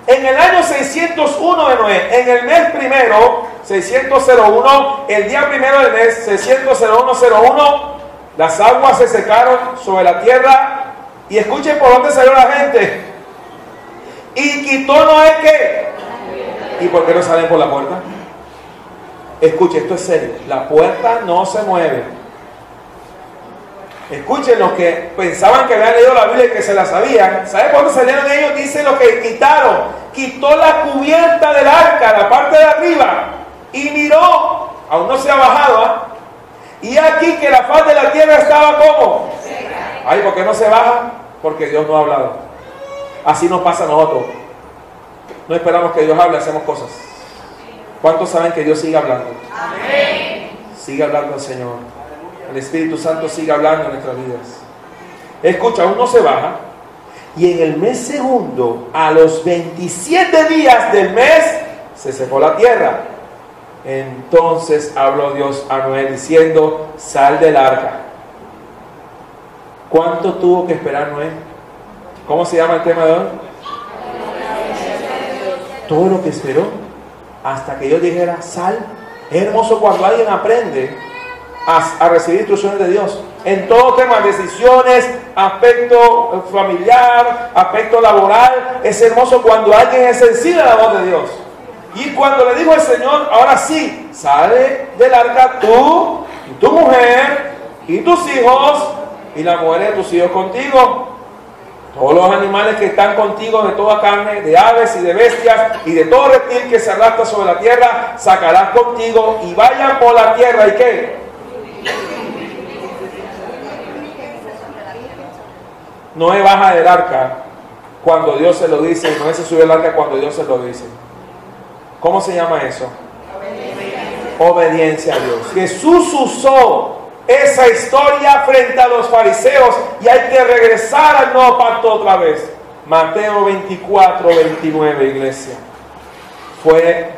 [SPEAKER 1] En el año 601 de Noé, en el mes primero, 600-01, el día primero del mes, 600-01-01, las aguas se secaron sobre la tierra. Y escuchen por dónde salió la gente. Y quitó Noé ¿qué? ¿Y por qué no salen por la puerta? Escuchen, esto es serio. La puerta no se mueve. Escuchen, los que pensaban que habían leído la Biblia y que se la sabían. ¿Saben por dónde salieron ellos? Dice lo que quitaron. Quitó la cubierta del arca, la parte de arriba. Y miró. Aún no se ha bajado, ¿eh? Y aquí que la faz de la tierra estaba como. Ay, ¿por qué no se baja? Porque Dios no ha hablado. Así nos pasa a nosotros. No esperamos que Dios hable, hacemos cosas. ¿Cuántos saben que Dios sigue hablando? Amén. Sigue hablando el Señor. El Espíritu Santo sigue hablando en nuestras vidas. Escucha, aún no se baja. Y en el mes segundo, a los 27 días del mes, se secó la tierra. Entonces habló Dios a Noé diciendo: sal del arca. ¿Cuánto tuvo que esperar Noé? ¿Cómo se llama el tema de hoy? Todo lo que esperó hasta que Dios dijera sal. Es hermoso cuando alguien aprende a recibir instrucciones de Dios en todo tema, decisiones, aspecto familiar, aspecto laboral. Es hermoso cuando alguien es sensible a la voz de Dios. Y cuando le dijo el Señor: ahora sí, sale del arca tú y tu mujer y tus hijos y la mujer de tus hijos contigo. Todos los animales que están contigo, de toda carne, de aves y de bestias y de todo reptil que se arrastra sobre la tierra, sacarás contigo y vayan por la tierra. ¿Y qué? Noé baja del arca cuando Dios se lo dice. Noé se sube al arca cuando Dios se lo dice. ¿Cómo se llama eso? Obediencia a Dios. Jesús usó esa historia frente a los fariseos y hay que regresar al nuevo pacto otra vez. Mateo 24-29, iglesia. Fue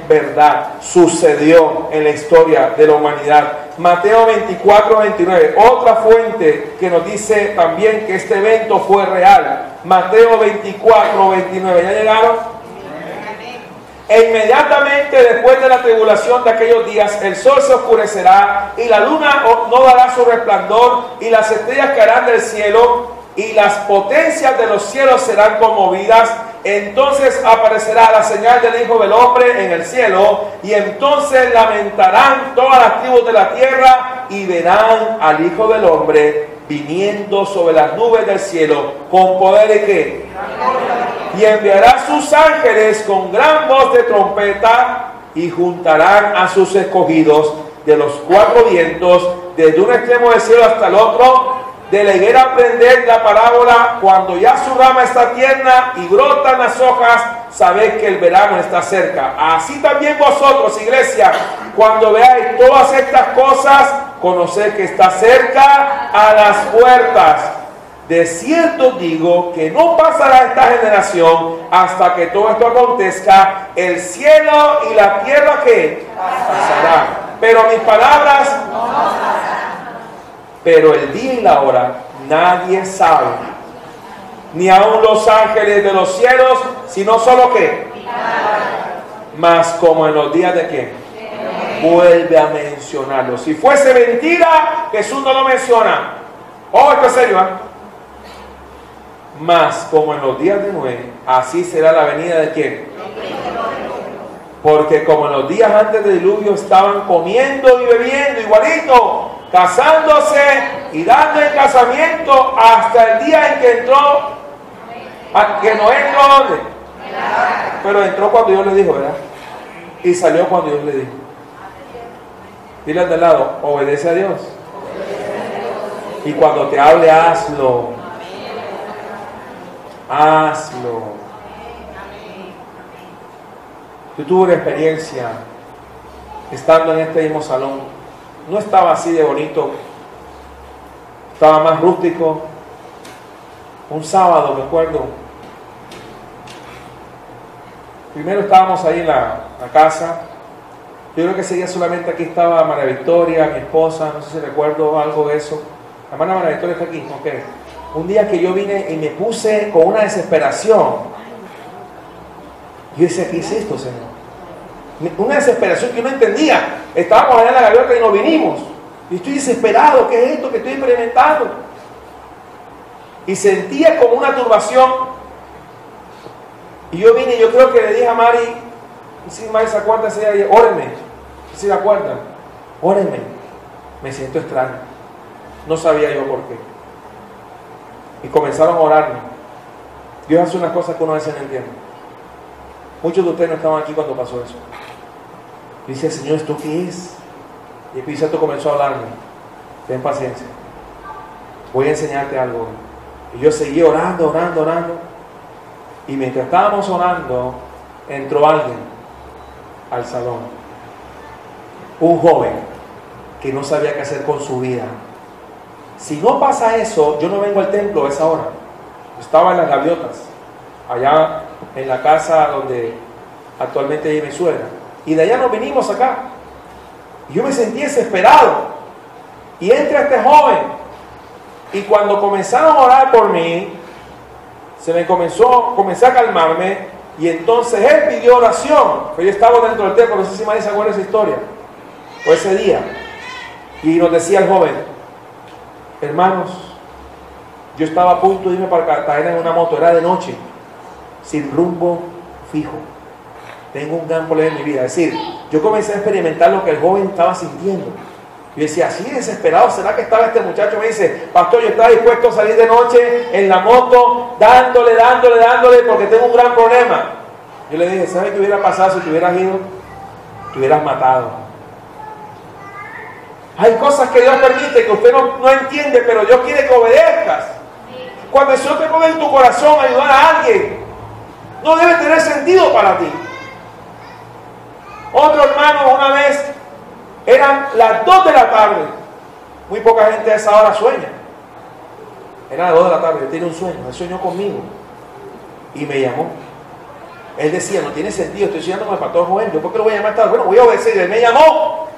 [SPEAKER 1] verdad, sucedió en la historia de la humanidad. Mateo 24-29, otra fuente que nos dice también que este evento fue real. Mateo 24-29, ¿ya llegaron? E inmediatamente después de la tribulación de aquellos días, el sol se oscurecerá y la luna no dará su resplandor y las estrellas caerán del cielo y las potencias de los cielos serán conmovidas. Entonces aparecerá la señal del Hijo del Hombre en el cielo y entonces lamentarán todas las tribus de la tierra y verán al Hijo del Hombre viniendo sobre las nubes del cielo con poder y ¿qué? Y enviará sus ángeles con gran voz de trompeta y juntarán a sus escogidos de los cuatro vientos, desde un extremo del cielo hasta el otro. De la higuera aprended la parábola: cuando ya su rama está tierna y brotan las hojas, sabéis que el verano está cerca. Así también vosotros, iglesia, cuando veáis todas estas cosas, conoced que está cerca a las puertas. De cierto digo que no pasará esta generación hasta que todo esto acontezca. El cielo y la tierra ¿qué? Pasarán, pero mis palabras no pasarán. Pero el día y la hora nadie sabe, ni aun los ángeles de los cielos, sino solo ¿qué? Mas como en los días de ¿qué? Vuelve a mencionarlo. Si fuese mentira, Jesús no lo menciona. Oh, esto es serio, ¿eh? Mas como en los días de Noé, así será la venida de ¿quién? Porque como en los días antes del diluvio estaban comiendo y bebiendo igualito, casándose y dando en casamiento hasta el día en que entró, que Noé entró ¿dónde? Pero entró cuando Dios le dijo, ¿verdad? Y salió cuando Dios le dijo. Dile al de lado, obedece a Dios. Y cuando te hable, hazlo. Hazlo. Yo tuve una experiencia estando en este mismo salón. No estaba así de bonito, estaba más rústico. Un sábado, me acuerdo. Primero estábamos ahí en la casa. Yo creo que ese día solamente aquí estaba María Victoria, mi esposa, no sé si recuerdo algo de eso. La hermana María Victoria está aquí, ok. Un día que yo vine y me puse con una desesperación. Yo decía, ¿qué es esto, Señor? Una desesperación que no entendía. Estábamos allá en la gaviota y nos vinimos. Y estoy desesperado. ¿Qué es esto que estoy experimentando? Y sentía como una turbación. Y yo vine y yo creo que le dije a Mari, y si Mari se acuerda ese día, órenme. Si se acuerdan, órenme. Me siento extraño. No sabía yo por qué. Y comenzaron a orarme. Dios hace unas cosas que uno a veces no entiende. Muchos de ustedes no estaban aquí cuando pasó eso. Y dice, Señor, ¿esto qué es? Y el Espíritu Santo comenzó a hablarme. Ten paciencia. Voy a enseñarte algo. Y yo seguí orando. Y mientras estábamos orando, entró alguien al salón. Un joven que no sabía qué hacer con su vida. Si no pasa eso, yo no vengo al templo a esa hora. Estaba en las gaviotas, allá en la casa donde actualmente vive mi suegra. Y de allá nos vinimos acá. Y yo me sentí desesperado. Y entra este joven. Y cuando comenzaron a orar por mí, comencé a calmarme. Y entonces él pidió oración. Pero yo estaba dentro del templo, no sé si María se acuerda de esa historia. O ese día. Y nos decía el joven, hermanos, yo estaba a punto de irme para Cartagena en una moto, era de noche, sin rumbo fijo. Tengo un gran problema en mi vida. Es decir, yo comencé a experimentar lo que el joven estaba sintiendo. Yo decía, así desesperado, ¿será que estaba este muchacho? Me dice, pastor, yo estaba dispuesto a salir de noche en la moto, dándole, porque tengo un gran problema. Yo le dije, ¿sabes qué hubiera pasado si te hubieras ido? Te hubieras matado. Hay cosas que Dios permite que usted no entiende, pero Dios quiere que obedezcas. Cuando el Señor te pone en tu corazón ayudar a alguien, no debe tener sentido para ti. Otro hermano, una vez, eran las 2 de la tarde. Muy poca gente a esa hora sueña. Era las 2 de la tarde, él tiene un sueño, él soñó conmigo. Y me llamó. Él decía, no tiene sentido, estoy soñando con el pastor Joel, ¿yo por qué lo voy a llamar esta hora? Bueno, voy a obedecer. Y él me llamó.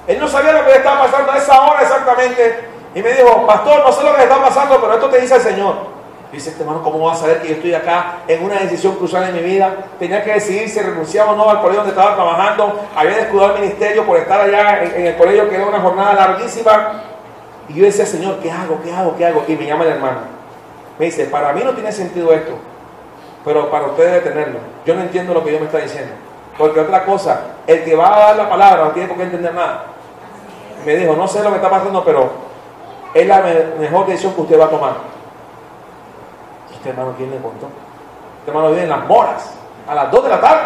[SPEAKER 1] Él no sabía lo que le estaba pasando a esa hora exactamente. Y me dijo, pastor, no sé lo que le está pasando, pero esto te dice el Señor. Y dice, este hermano, ¿cómo va a saber que yo estoy acá en una decisión crucial en mi vida? Tenía que decidir si renunciaba o no al colegio donde estaba trabajando. Había descuidado el ministerio por estar allá en el colegio, que era una jornada larguísima. Y yo decía, Señor, ¿qué hago? Y me llama el hermano. Me dice, para mí no tiene sentido esto, pero para usted debe tenerlo. Yo no entiendo lo que Dios me está diciendo. Porque otra cosa, el que va a dar la palabra no tiene por qué entender nada. Me dijo, no sé lo que está pasando, pero es la mejor decisión que usted va a tomar. Este hermano, ¿quién le contó? Este hermano vive en Las Moras, a las 2 de la tarde.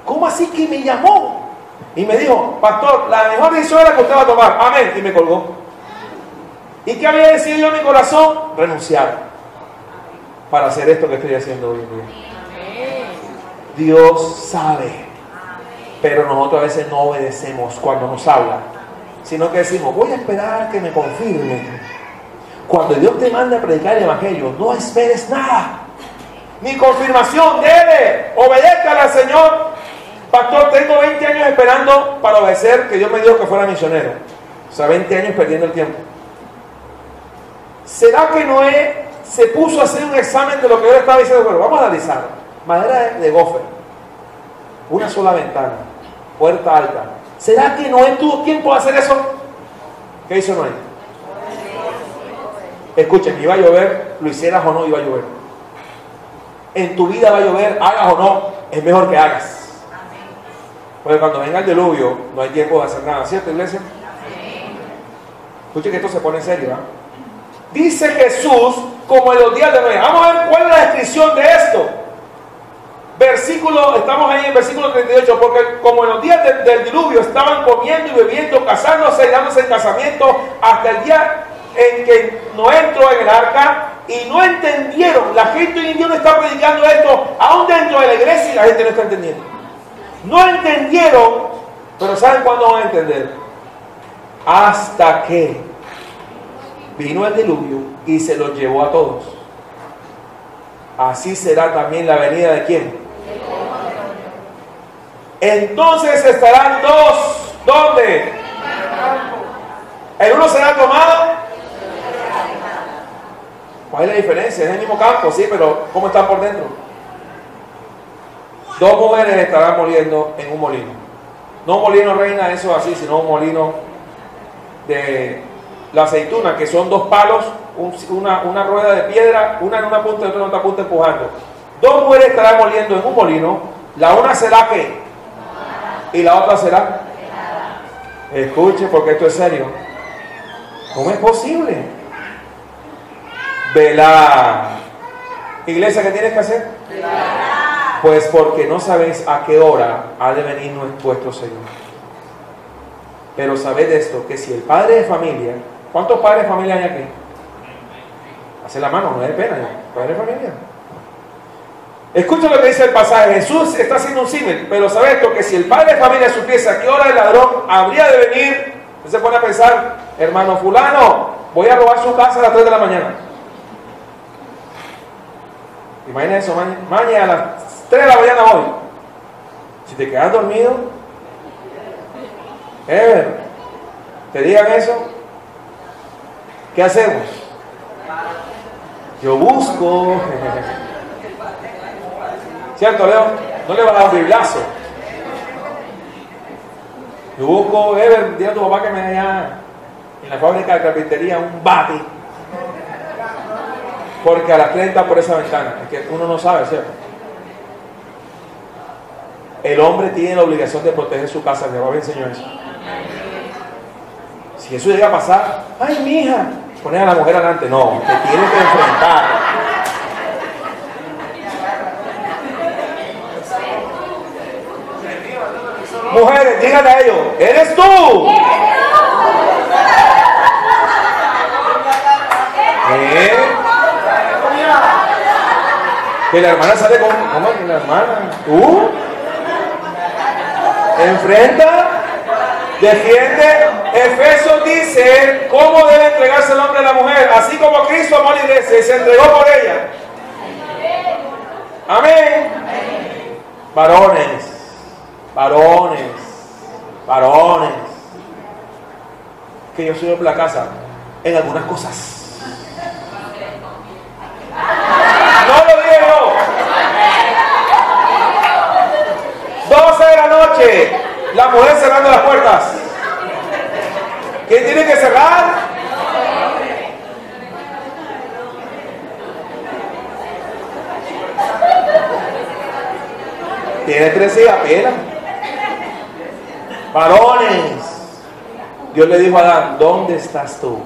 [SPEAKER 1] ¿Cómo así que me llamó? Y me dijo, pastor, la mejor decisión es la que usted va a tomar. Amén. Y me colgó. ¿Y qué había decidido en mi corazón? Renunciar para hacer esto que estoy haciendo hoy en día. Dios sabe, pero nosotros a veces no obedecemos cuando nos habla, sino que decimos, voy a esperar que me confirme. Cuando Dios te manda a predicar el evangelio, no esperes nada, ni confirmación. Debe, obedézcale al Señor. Pastor, tengo 20 años esperando para obedecer que Dios me dijo que fuera misionero. O sea, 20 años perdiendo el tiempo. ¿Será que Noé se puso a hacer un examen de lo que Dios estaba diciendo? Bueno, vamos a analizar. Madera de gofer, una sola ventana, puerta alta. ¿Será que Noé tuvo tiempo de hacer eso? ¿Qué hizo Noé? Escuchen, iba a llover, lo hicieras o no, iba a llover. En tu vida va a llover, hagas o no, es mejor que hagas. Porque cuando venga el diluvio, no hay tiempo de hacer nada, ¿cierto, iglesia? Escuchen que esto se pone en serio, ¿eh? Dice Jesús, como en los días de Noé. Vamos a ver cuál es la descripción de esto. Estamos ahí en versículo 38, porque como en los días del diluvio estaban comiendo y bebiendo, casándose y dándose en casamiento, hasta el día en que Noé entró en el arca, y no entendieron. La gente hoy en día no está predicando esto, aún dentro de la iglesia, y la gente no está entendiendo. No entendieron, pero ¿saben cuándo van a entender? Hasta que vino el diluvio y se los llevó a todos. Así será también la venida de ¿quién? Entonces estarán dos. ¿Dónde? El uno será tomado. ¿Cuál es la diferencia? Es el mismo campo, sí, pero ¿cómo están por dentro? 2 mujeres estarán moliendo en un molino. No un molino reina, eso así, sino un molino de la aceituna, que son 2 palos, una rueda de piedra, una en una punta y otra en otra punta empujando. 2 mujeres estarán moliendo en un molino, la una será ¿qué? Y la otra será. Escuche, porque esto es serio. ¿Cómo es posible? Velar. Iglesia, ¿qué tienes que hacer? Velar. Pues porque no sabéis a qué hora ha de venir vuestro Señor. Pero sabed esto, que si el padre de familia, ¿cuántos padres de familia hay aquí? Hace la mano, no es de pena, padre de familia. Escucha lo que dice el pasaje. Jesús está haciendo un símil, pero sabed esto, que si el padre de familia supiese a qué hora el ladrón habría de venir, se pone a pensar, hermano fulano, voy a robar su casa a las 3 de la mañana. Imagina eso, mañana a las 3 de la mañana hoy. Si te quedas dormido, te digan eso, ¿qué hacemos? Yo busco. ¿Cierto, Leo? No le vas a dar un biblazo. Yo busco, dile a tu papá que me dé en la fábrica de carpintería un bate. Porque a las 30 por esa ventana. Es que uno no sabe, ¿cierto? El hombre tiene la obligación de proteger su casa. Mi papá me enseñó eso. Si eso llega a pasar, ¡ay, mija! Poner a la mujer adelante. No, te tienes que enfrentar. Mujeres, díganle a ellos, ¡eres tú! Que la hermana sale con... ¿Cómo es que la hermana? ¿Tú? Enfrenta, defiende. Efesios dice cómo debe entregarse el hombre a la mujer, así como Cristo amó a la iglesia y se entregó por ella. Amén. Varones. Que yo soy de la casa en algunas cosas. No lo digo. 12 de la noche, la mujer cerrando las puertas. ¿Quién tiene que cerrar? Tiene 13 apenas. Varones. Dios le dijo a Adán, ¿dónde estás tú?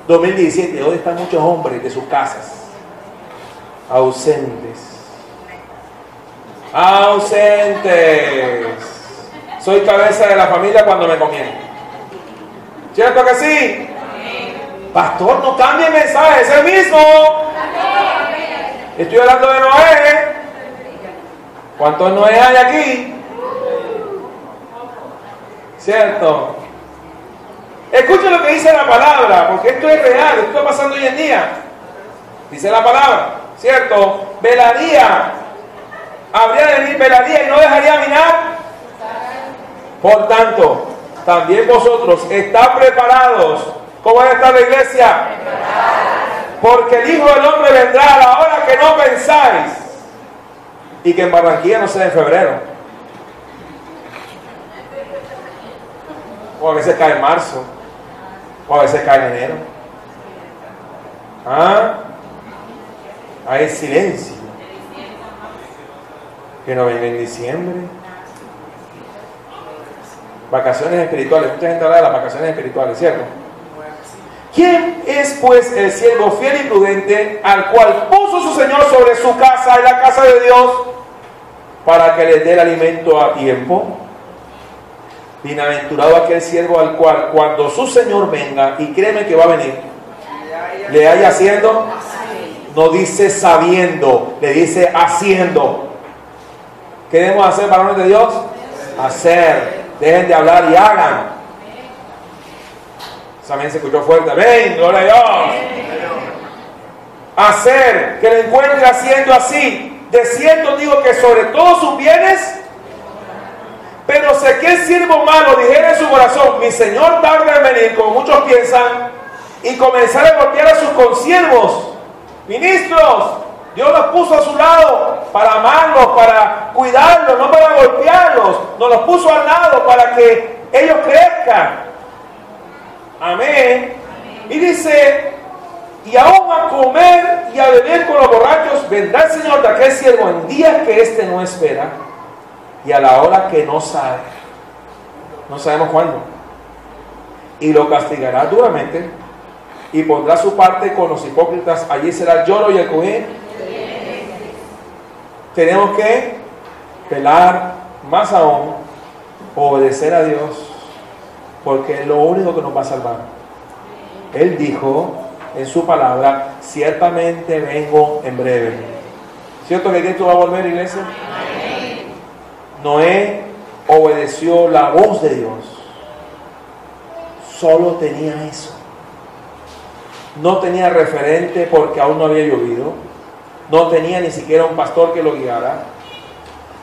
[SPEAKER 1] 2017, ¿dónde están muchos hombres de sus casas? Ausentes. Soy cabeza de la familia cuando me conviene. ¿Cierto que sí? Pastor, no cambie el mensaje, es el mismo. Estoy hablando de Noé. ¿Cuántos Noé hay aquí? ¿Cierto? Escuchen lo que dice la palabra, porque esto es real, esto está pasando hoy en día. Dice la palabra, ¿cierto? Velaría, habría de venir, velaría y no dejaría minar. Por tanto, también vosotros estad preparados. ¿Cómo debe estar la iglesia? Porque el Hijo del Hombre vendrá a la hora que no pensáis. Y que en Barranquilla no sea en febrero. O a veces cae en marzo. O a veces cae en enero. Hay silencio. Que no venga en diciembre. Vacaciones espirituales. Mucha gente habla de las vacaciones espirituales, ¿cierto? ¿Quién es pues el siervo fiel y prudente al cual puso su Señor sobre su casa y la casa de Dios para que les dé el alimento a tiempo? Bienaventurado aquel siervo al cual cuando su Señor venga, y créeme que va a venir, le haya haciendo, no dice sabiendo, le dice haciendo. ¿Qué debemos hacer, varones de Dios? Hacer. Dejen de hablar y hagan. También se escuchó fuerte. Amén, gloria a Dios. Hacer, que lo encuentre haciendo así. De cierto digo que sobre todos sus bienes. Pero sé que el siervo malo dijera en su corazón, mi Señor tarda en venir, como muchos piensan, y comenzar a golpear a sus consiervos, ministros, Dios los puso a su lado para amarlos, para cuidarlos, no para golpearlos. Nos los puso al lado para que ellos crezcan. Amén. Y dice, y aún a comer y a beber con los borrachos vendrá el Señor de aquel siervo en días que éste no espera y a la hora que no sabe. No sabemos cuándo. Y lo castigará duramente y pondrá su parte con los hipócritas. Allí será el lloro y el crujir. Tenemos que velar, más aún, obedecer a Dios, porque es lo único que nos va a salvar. Él dijo en su palabra, ciertamente vengo en breve. ¿Cierto que Cristo va a volver, iglesia? Noé obedeció la voz de Dios. Solo tenía eso. No tenía referente porque aún no había llovido. No tenía ni siquiera un pastor que lo guiara.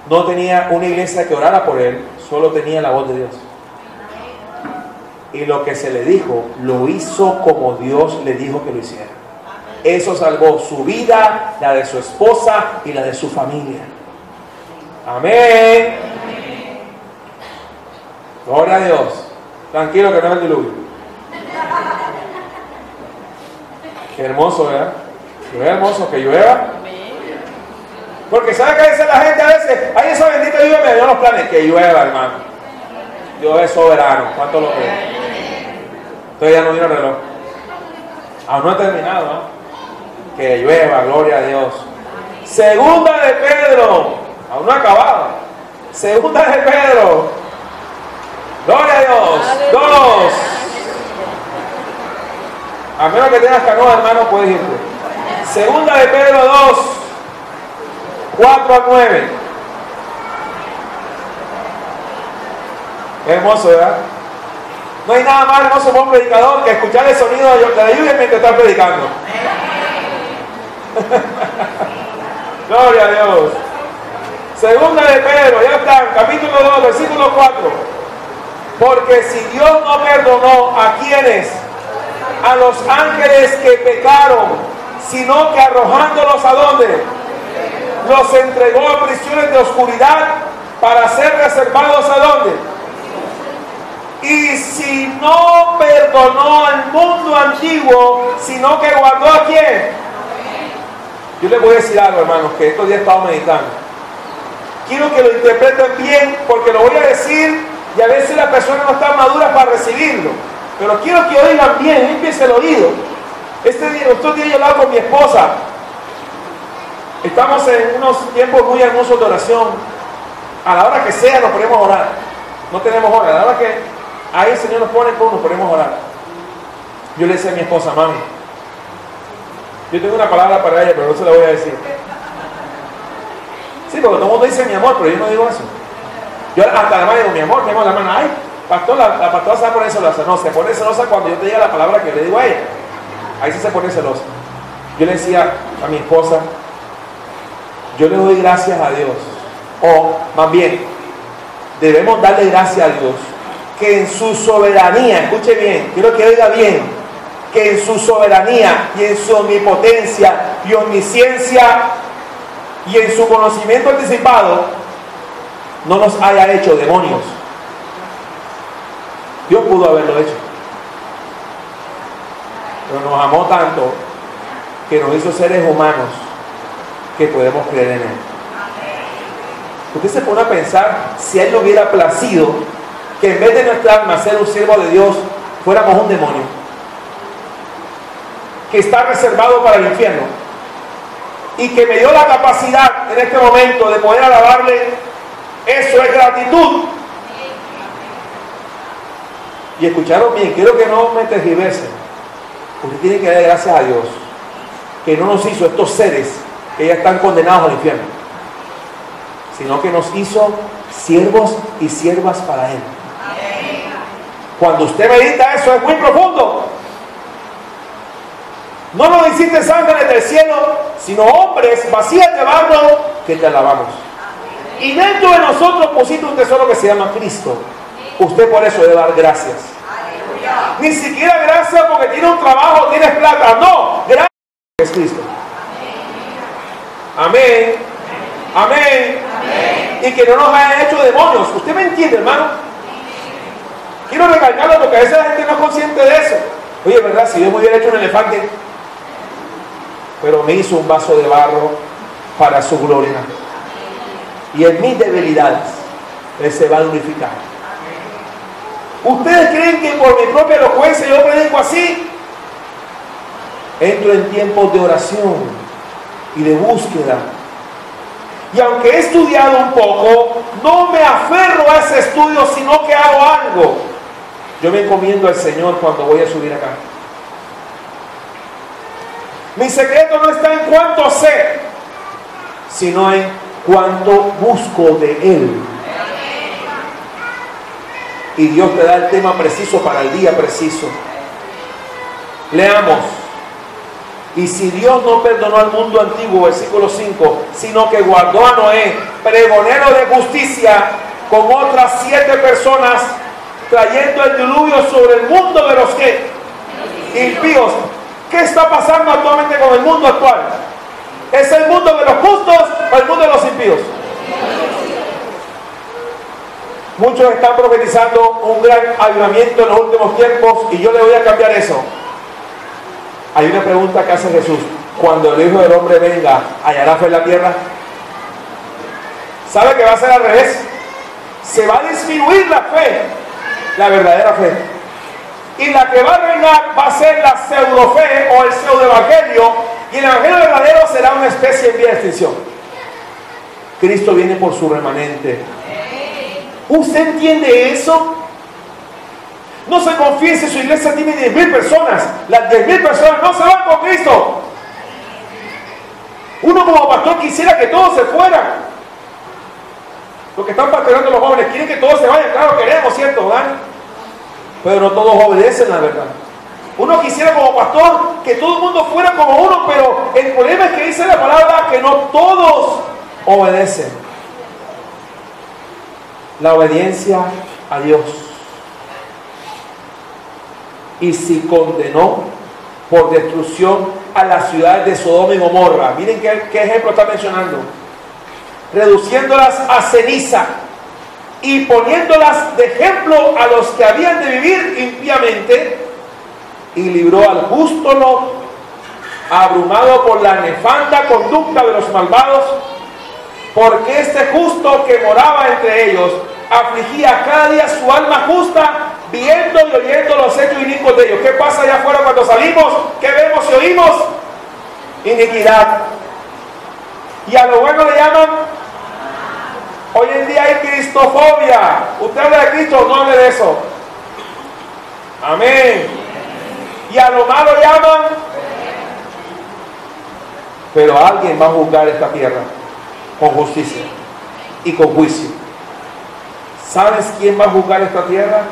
[SPEAKER 1] No tenía una iglesia que orara por él. Solo tenía la voz de Dios. Y lo que se le dijo, lo hizo como Dios le dijo que lo hiciera. Eso salvó su vida, la de su esposa y la de su familia. Amén. Gloria a Dios. Tranquilo que no es el diluvio. Qué hermoso, ¿verdad? Que es hermoso que llueva. Porque ¿sabe qué dice la gente a veces? Ay, esa bendita lluvia me dio los planes. Que llueva, hermano. Dios es soberano. ¿Cuánto lo cree? Entonces ya no vino el reloj. Aún no he terminado, ¿no? Que llueva, gloria a Dios. Segunda de Pedro. Aún no ha acabado. Segunda de Pedro. Gloria a Dios. ¡Aleluya! 2. A menos que tengas canoa, hermano, puedes irte. Segunda de Pedro 2, 4 al 9. Qué hermoso, ¿verdad? No hay nada más hermoso para un predicador que escuchar el sonido de la lluvia mientras está predicando. Gloria a Dios. Segunda de Pedro, ya está, capítulo 2, versículo 4. Porque si Dios no perdonó a quienes, a los ángeles que pecaron, sino que arrojándolos a dónde, los entregó a prisiones de oscuridad para ser reservados a dónde. Y si no perdonó al mundo antiguo, sino que guardó a quién. Yo les voy a decir algo, hermanos, que estos días he estado meditando. Quiero que lo interpreten bien, porque lo voy a decir y a veces las personas no están maduras para recibirlo. Pero quiero que oigan bien, límpiense el oído. Estos días yo he hablado con mi esposa. Estamos en unos tiempos muy hermosos de oración. A la hora que sea nos ponemos a orar. No tenemos hora. A la hora que ahí el Señor nos pone, nos ponemos a orar. Yo le decía a mi esposa, mami, yo tengo una palabra para ella, pero no se la voy a decir. Sí, porque todo el mundo dice mi amor, pero yo no digo eso. Yo hasta además digo mi amor, la hermana, ay, pastor, la pastora se va a poner celosa. No, se pone celosa cuando yo te diga la palabra que le digo a ella. Ahí sí se pone celosa. Yo le decía a mi esposa, yo le doy gracias a Dios. O más bien, debemos darle gracias a Dios que en su soberanía, escuche bien, quiero que oiga bien, que en su soberanía y en su omnipotencia y omnisciencia y en su conocimiento anticipado no nos haya hecho demonios. Dios pudo haberlo hecho, pero nos amó tanto que nos hizo seres humanos que podemos creer en Él. Usted se pone a pensar si a Él le hubiera placido que en vez de nuestra alma ser un siervo de Dios fuéramos un demonio que está reservado para el infierno y que me dio la capacidad en este momento de poder alabarle. Eso es gratitud. Y escucharon bien, quiero que no me tergiversen. Usted tiene que dar gracias a Dios que no nos hizo estos seres que ya están condenados al infierno, sino que nos hizo siervos y siervas para Él. Cuando usted medita eso es muy profundo. No nos hiciste ángeles del cielo, sino hombres vacías de barro que te alabamos. Y dentro de nosotros pusiste un tesoro que se llama Cristo. Usted por eso debe dar gracias. Ni siquiera gracias porque tiene un trabajo, tienes plata. No, gracias es Cristo. Amén. Amén. Y que no nos hayan hecho demonios. ¿Usted me entiende, hermano? Quiero recalcarlo porque a veces la gente no es consciente de eso. Oye, ¿verdad? Si Dios me hubiera hecho un elefante, pero me hizo un vaso de barro para su gloria. Y en mis debilidades, Él se va a glorificar. ¿Ustedes creen que por mi propia elocuencia yo predico así? Entro en tiempos de oración y de búsqueda. Y aunque he estudiado un poco, no me aferro a ese estudio, sino que hago algo. Yo me encomiendo al Señor cuando voy a subir acá. Mi secreto no está en cuánto sé, sino en cuánto busco de Él. Y Dios te da el tema preciso para el día preciso. Leamos. Y si Dios no perdonó al mundo antiguo, versículo 5, sino que guardó a Noé, pregonero de justicia, con otras 7 personas, trayendo el diluvio sobre el mundo de los que impíos. ¿Qué está pasando actualmente con el mundo actual? ¿Es el mundo de los justos o el mundo de los impíos? Muchos están profetizando un gran avivamiento en los últimos tiempos y yo le voy a cambiar eso. Hay una pregunta que hace Jesús: cuando el Hijo del Hombre venga, ¿hallará fe en la tierra? ¿Sabe que va a ser al revés? Se va a disminuir la fe, la verdadera fe. Y la que va a reinar va a ser la pseudofe o el pseudoevangelio, y el evangelio verdadero será una especie en vía de extinción. Cristo viene por su remanente. ¿Usted entiende eso? No se confíe si su iglesia tiene 10,000 personas. Las 10,000 personas no se van con Cristo. Uno como pastor quisiera que todos se fueran. Los que están pastoreando los jóvenes quieren que todos se vayan. Claro, queremos, ¿cierto? ¿verdad? Pero no todos obedecen, la verdad. Uno quisiera como pastor que todo el mundo fuera como uno, pero el problema es que dice la palabra que no todos obedecen. La obediencia a Dios. Y si condenó por destrucción a las ciudades de Sodoma y Gomorra. Miren qué ejemplo está mencionando. Reduciéndolas a ceniza y poniéndolas de ejemplo a los que habían de vivir impíamente, y libró al justo Lot, abrumado por la nefanda conducta de los malvados, porque este justo que moraba entre ellos afligía cada día su alma justa, viendo y oyendo los hechos inicuos de ellos. ¿Qué pasa allá afuera cuando salimos? ¿Qué vemos y oímos? Iniquidad. Y a lo bueno le llaman, hoy en día hay cristofobia. Usted habla de Cristo, no hable de eso. Amén. Y a lo malo llaman, pero alguien va a juzgar esta tierra con justicia y con juicio. ¿Sabes quién va a juzgar esta tierra?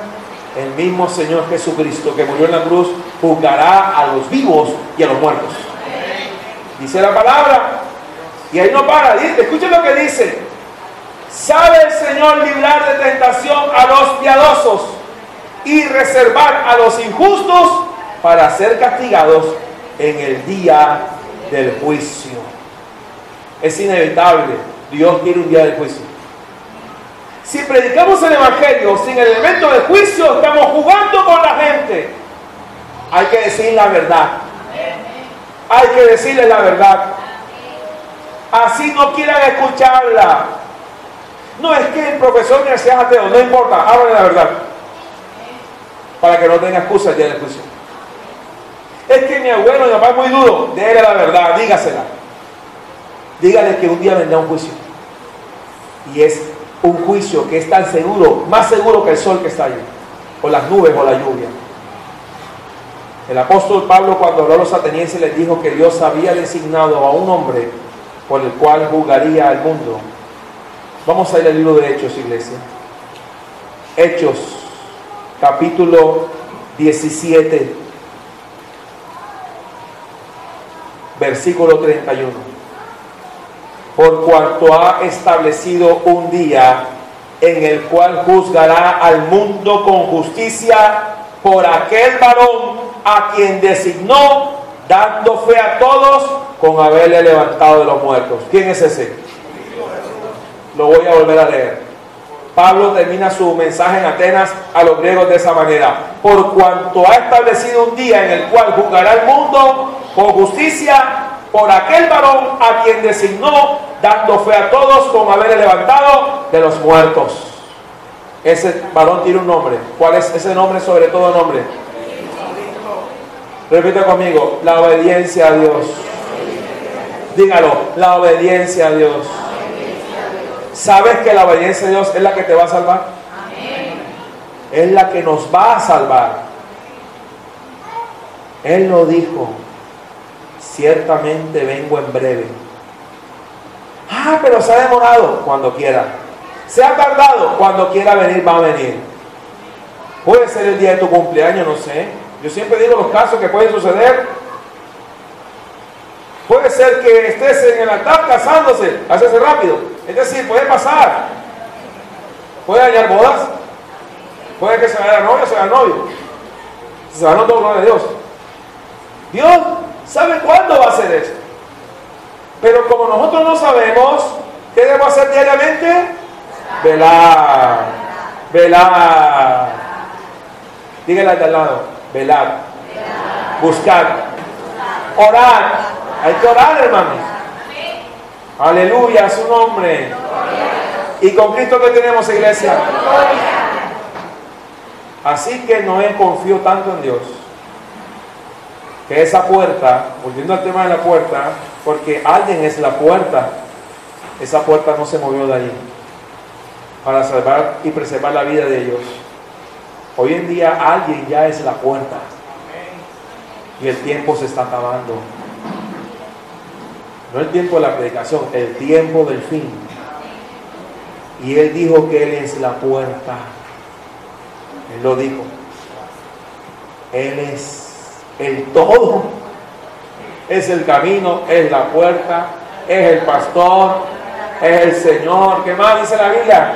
[SPEAKER 1] El mismo Señor Jesucristo, que murió en la cruz, juzgará a los vivos y a los muertos. Dice la palabra, y ahí no para. Escuchen lo que dice: sabe el Señor librar de tentación a los piadosos y reservar a los injustos para ser castigados en el día del juicio. Es inevitable. Dios quiere un día del juicio. Si predicamos el evangelio sin el elemento de juicio, estamos jugando con la gente. Hay que decir la verdad. Hay que decirles la verdad. Así no quieran escucharla. No es que el profesor de universidad es ateo, no importa, háblale la verdad, para que no tenga excusa el día del juicio. Es que mi abuelo, mi papá es muy duro, déle la verdad, dígasela. Dígale que un día vendrá un juicio. Y es un juicio que es tan seguro, más seguro que el sol que está allí, o las nubes o la lluvia. El apóstol Pablo, cuando habló a los atenienses, les dijo que Dios había designado a un hombre por el cual juzgaría al mundo. Vamos a ir al libro de Hechos, iglesia. Hechos, capítulo 17, versículo 31. Por cuanto ha establecido un día en el cual juzgará al mundo con justicia por aquel varón a quien designó, dando fe a todos con haberle levantado de los muertos. ¿Quién es ese? Lo voy a volver a leer. Pablo termina su mensaje en Atenas a los griegos de esa manera: por cuanto ha establecido un día en el cual juzgará al mundo con justicia por aquel varón a quien designó, dando fe a todos con haberle levantado de los muertos. Ese varón tiene un nombre. ¿Cuál es ese nombre sobre todo nombre? Repita conmigo: la obediencia a Dios. Dígalo: la obediencia a Dios. ¿Sabes que la obediencia a Dios es la que te va a salvar? Es la que nos va a salvar. Él lo dijo: ciertamente vengo en breve. Ah, pero se ha demorado. Cuando quiera. Se ha tardado. Cuando quiera venir, va a venir. Puede ser el día de tu cumpleaños, no sé. Yo siempre digo los casos que pueden suceder. Puede ser que estés en el altar casándose, hacerse rápido. Es decir, puede pasar. Puede hallar bodas. Puede que se vaya la novia o se vaya el novio. Si se va a no, todo gloria a Dios. Dios sabe cuándo va a hacer esto. Pero como nosotros no sabemos, ¿qué debemos hacer diariamente? Velar. Velar. Dígale al de al lado: velar. Buscar. Orar. Hay que orar, hermanos. Aleluya, su nombre. ¿Y con Cristo qué tenemos, iglesia? Así que Noé confió tanto en Dios que esa puerta, volviendo al tema de la puerta, porque alguien es la puerta, esa puerta no se movió de allí para salvar y preservar la vida de ellos. Hoy en día alguien ya es la puerta y el tiempo se está acabando. No el tiempo de la predicación, el tiempo del fin. Y Él dijo que Él es la puerta. Él lo dijo. Él es el todo. Es el camino, es la puerta, es el pastor, es el Señor. ¿Qué más dice la Biblia?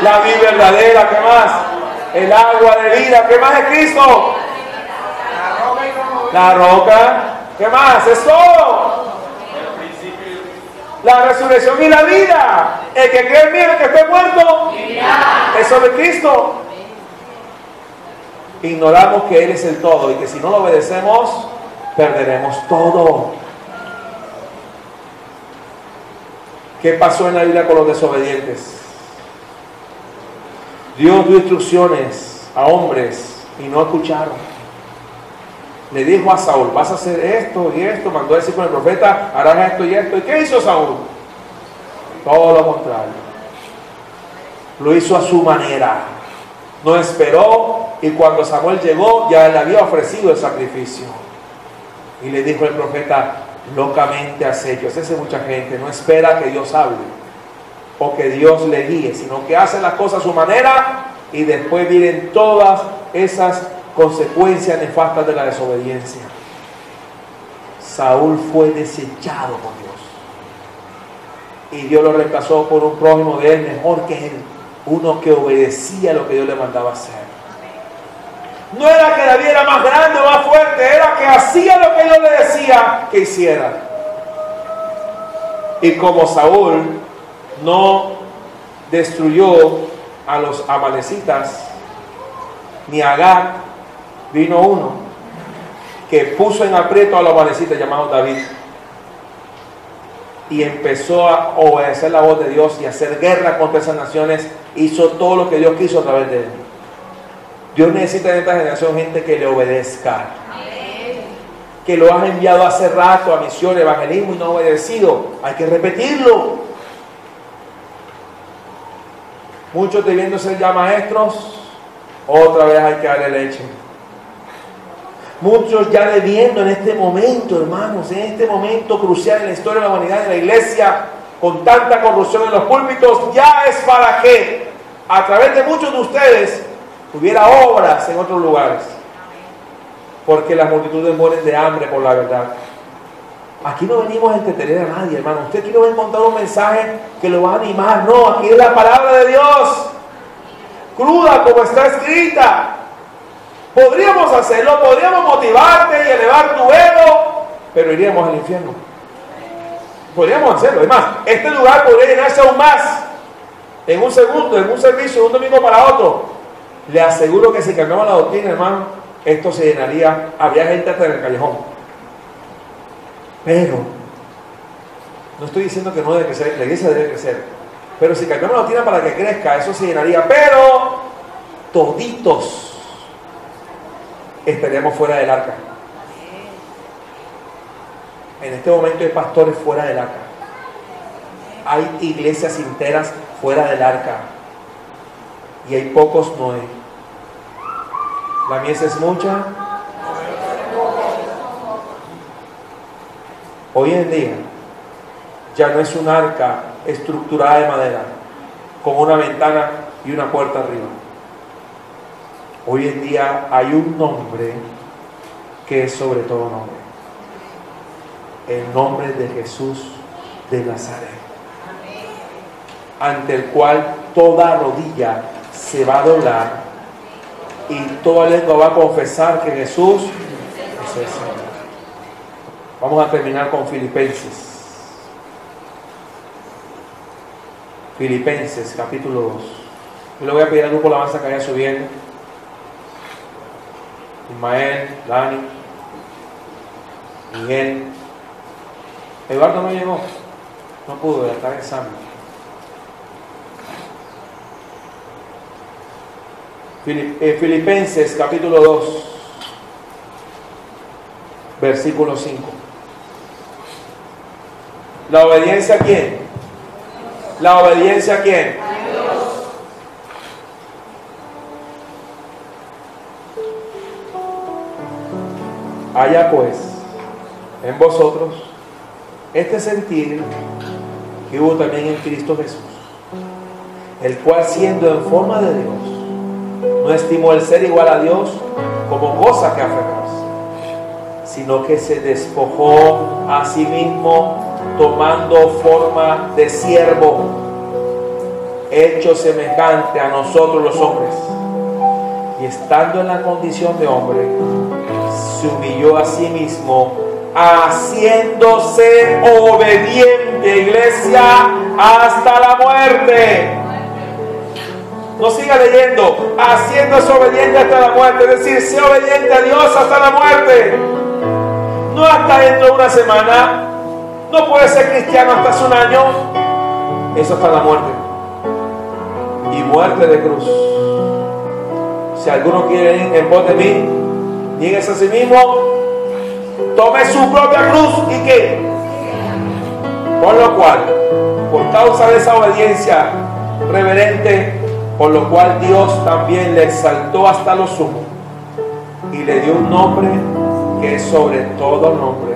[SPEAKER 1] La vida verdadera. ¿Qué más? El agua de vida. ¿Qué más es Cristo? La roca. ¿Qué más? Es todo. La resurrección y la vida. El que cree en mí, el que esté muerto, eso de Cristo. Ignoramos que Él es el todo y que si no lo obedecemos, perderemos todo. ¿Qué pasó en la Biblia con los desobedientes? Dios dio instrucciones a hombres y no escucharon. Le dijo a Saúl: vas a hacer esto y esto. Mandó a decir con el profeta: harás esto y esto. ¿Y qué hizo Saúl? Todo lo contrario. Lo hizo a su manera. No esperó, y cuando Samuel llegó ya le había ofrecido el sacrificio. Y le dijo el profeta: locamente has hecho. Esa es mucha gente. No espera que Dios hable o que Dios le guíe, sino que hace las cosas a su manera y después vienen todas esas consecuencias nefastas de la desobediencia. Saúl fue desechado por Dios y Dios lo reemplazó por un prójimo de él mejor que él, uno que obedecía lo que Dios le mandaba hacer. No era que David era más grande o más fuerte, era que hacía lo que Dios le decía que hiciera. Y como Saúl no destruyó a los amalecitas ni a Agag, vino uno que puso en aprieto a los amalecitas llamados David y empezó a obedecer la voz de Dios y a hacer guerra contra esas naciones. Hizo todo lo que Dios quiso a través de él. Dios necesita en esta generación gente que le obedezca, que lo has enviado hace rato a misión, evangelismo y no ha obedecido. Hay que repetirlo. Muchos debiendo ser ya maestros, otra vez hay que darle leche. Muchos ya debiendo en este momento, hermanos, en este momento crucial en la historia de la humanidad, de la iglesia, con tanta corrupción en los púlpitos, ya es para que a través de muchos de ustedes hubiera obras en otros lugares, porque las multitudes mueren de hambre por la verdad. Aquí no venimos a entretener a nadie, hermano. Usted aquí no va a encontrar un mensaje que lo va a animar. No, aquí es la palabra de Dios, cruda como está escrita. Podríamos hacerlo, podríamos motivarte y elevar tu ego, pero iríamos al infierno. Podríamos hacerlo. Es más, este lugar podría llenarse aún más en un segundo, en un servicio, de un domingo para otro. Le aseguro que si cambiamos la doctrina, hermano, esto se llenaría. Habría gente hasta en el callejón. Pero no estoy diciendo que no debe crecer, la iglesia debe crecer, pero si cambiamos la doctrina para que crezca, eso se llenaría. Pero toditos estaremos fuera del arca. En este momento hay pastores fuera del arca, hay iglesias enteras fuera del arca, y hay pocos Noé. La mies es mucha. Hoy en día ya no es un arca estructurada de madera con una ventana y una puerta arriba. Hoy en día hay un nombre que es sobre todo nombre: el nombre de Jesús de Nazaret, ante el cual toda rodilla se va a doblar y toda lengua va a confesar que Jesús es el Señor. Vamos a terminar con Filipenses. Filipenses capítulo 2. Yo le voy a pedir al grupo de alabanza que vaya subiendo. Ismael, Dani, Miguel. Eduardo no llegó, no pudo, ya está en examen. Filipenses capítulo 2, versículo 5. ¿La obediencia a quién? ¿La obediencia a quién?
[SPEAKER 2] A Dios.
[SPEAKER 1] Haya pues en vosotros este sentir que hubo también en Cristo Jesús, el cual, siendo en forma de Dios, no estimó el ser igual a Dios como cosa que aferrarse, sino que se despojó a sí mismo, tomando forma de siervo, hecho semejante a nosotros los hombres, y estando en la condición de hombre, se humilló a sí mismo, haciéndose obediente, iglesia, hasta la muerte. No siga leyendo, haciéndose obediente hasta la muerte, es decir, sea obediente a Dios hasta la muerte, no hasta dentro de una semana. No puede ser cristiano hasta hace un año, eso hasta la muerte, y muerte de cruz. Si alguno quiere ir en pos de mí, niéguese a sí mismo, tome su propia cruz y ¿qué? Por lo cual, por causa de esa obediencia reverente, por lo cual Dios también le exaltó hasta lo sumo y le dio un nombre que es sobre todo nombre,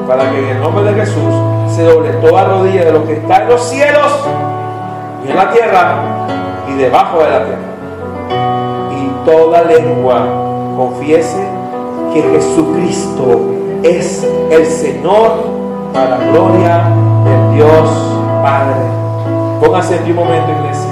[SPEAKER 1] para que en el nombre de Jesús se doble toda rodilla de lo que está en los cielos y en la tierra y debajo de la tierra, y toda lengua confiese que Jesucristo es el Señor, para la gloria del Dios Padre. Póngase en un momento, iglesia.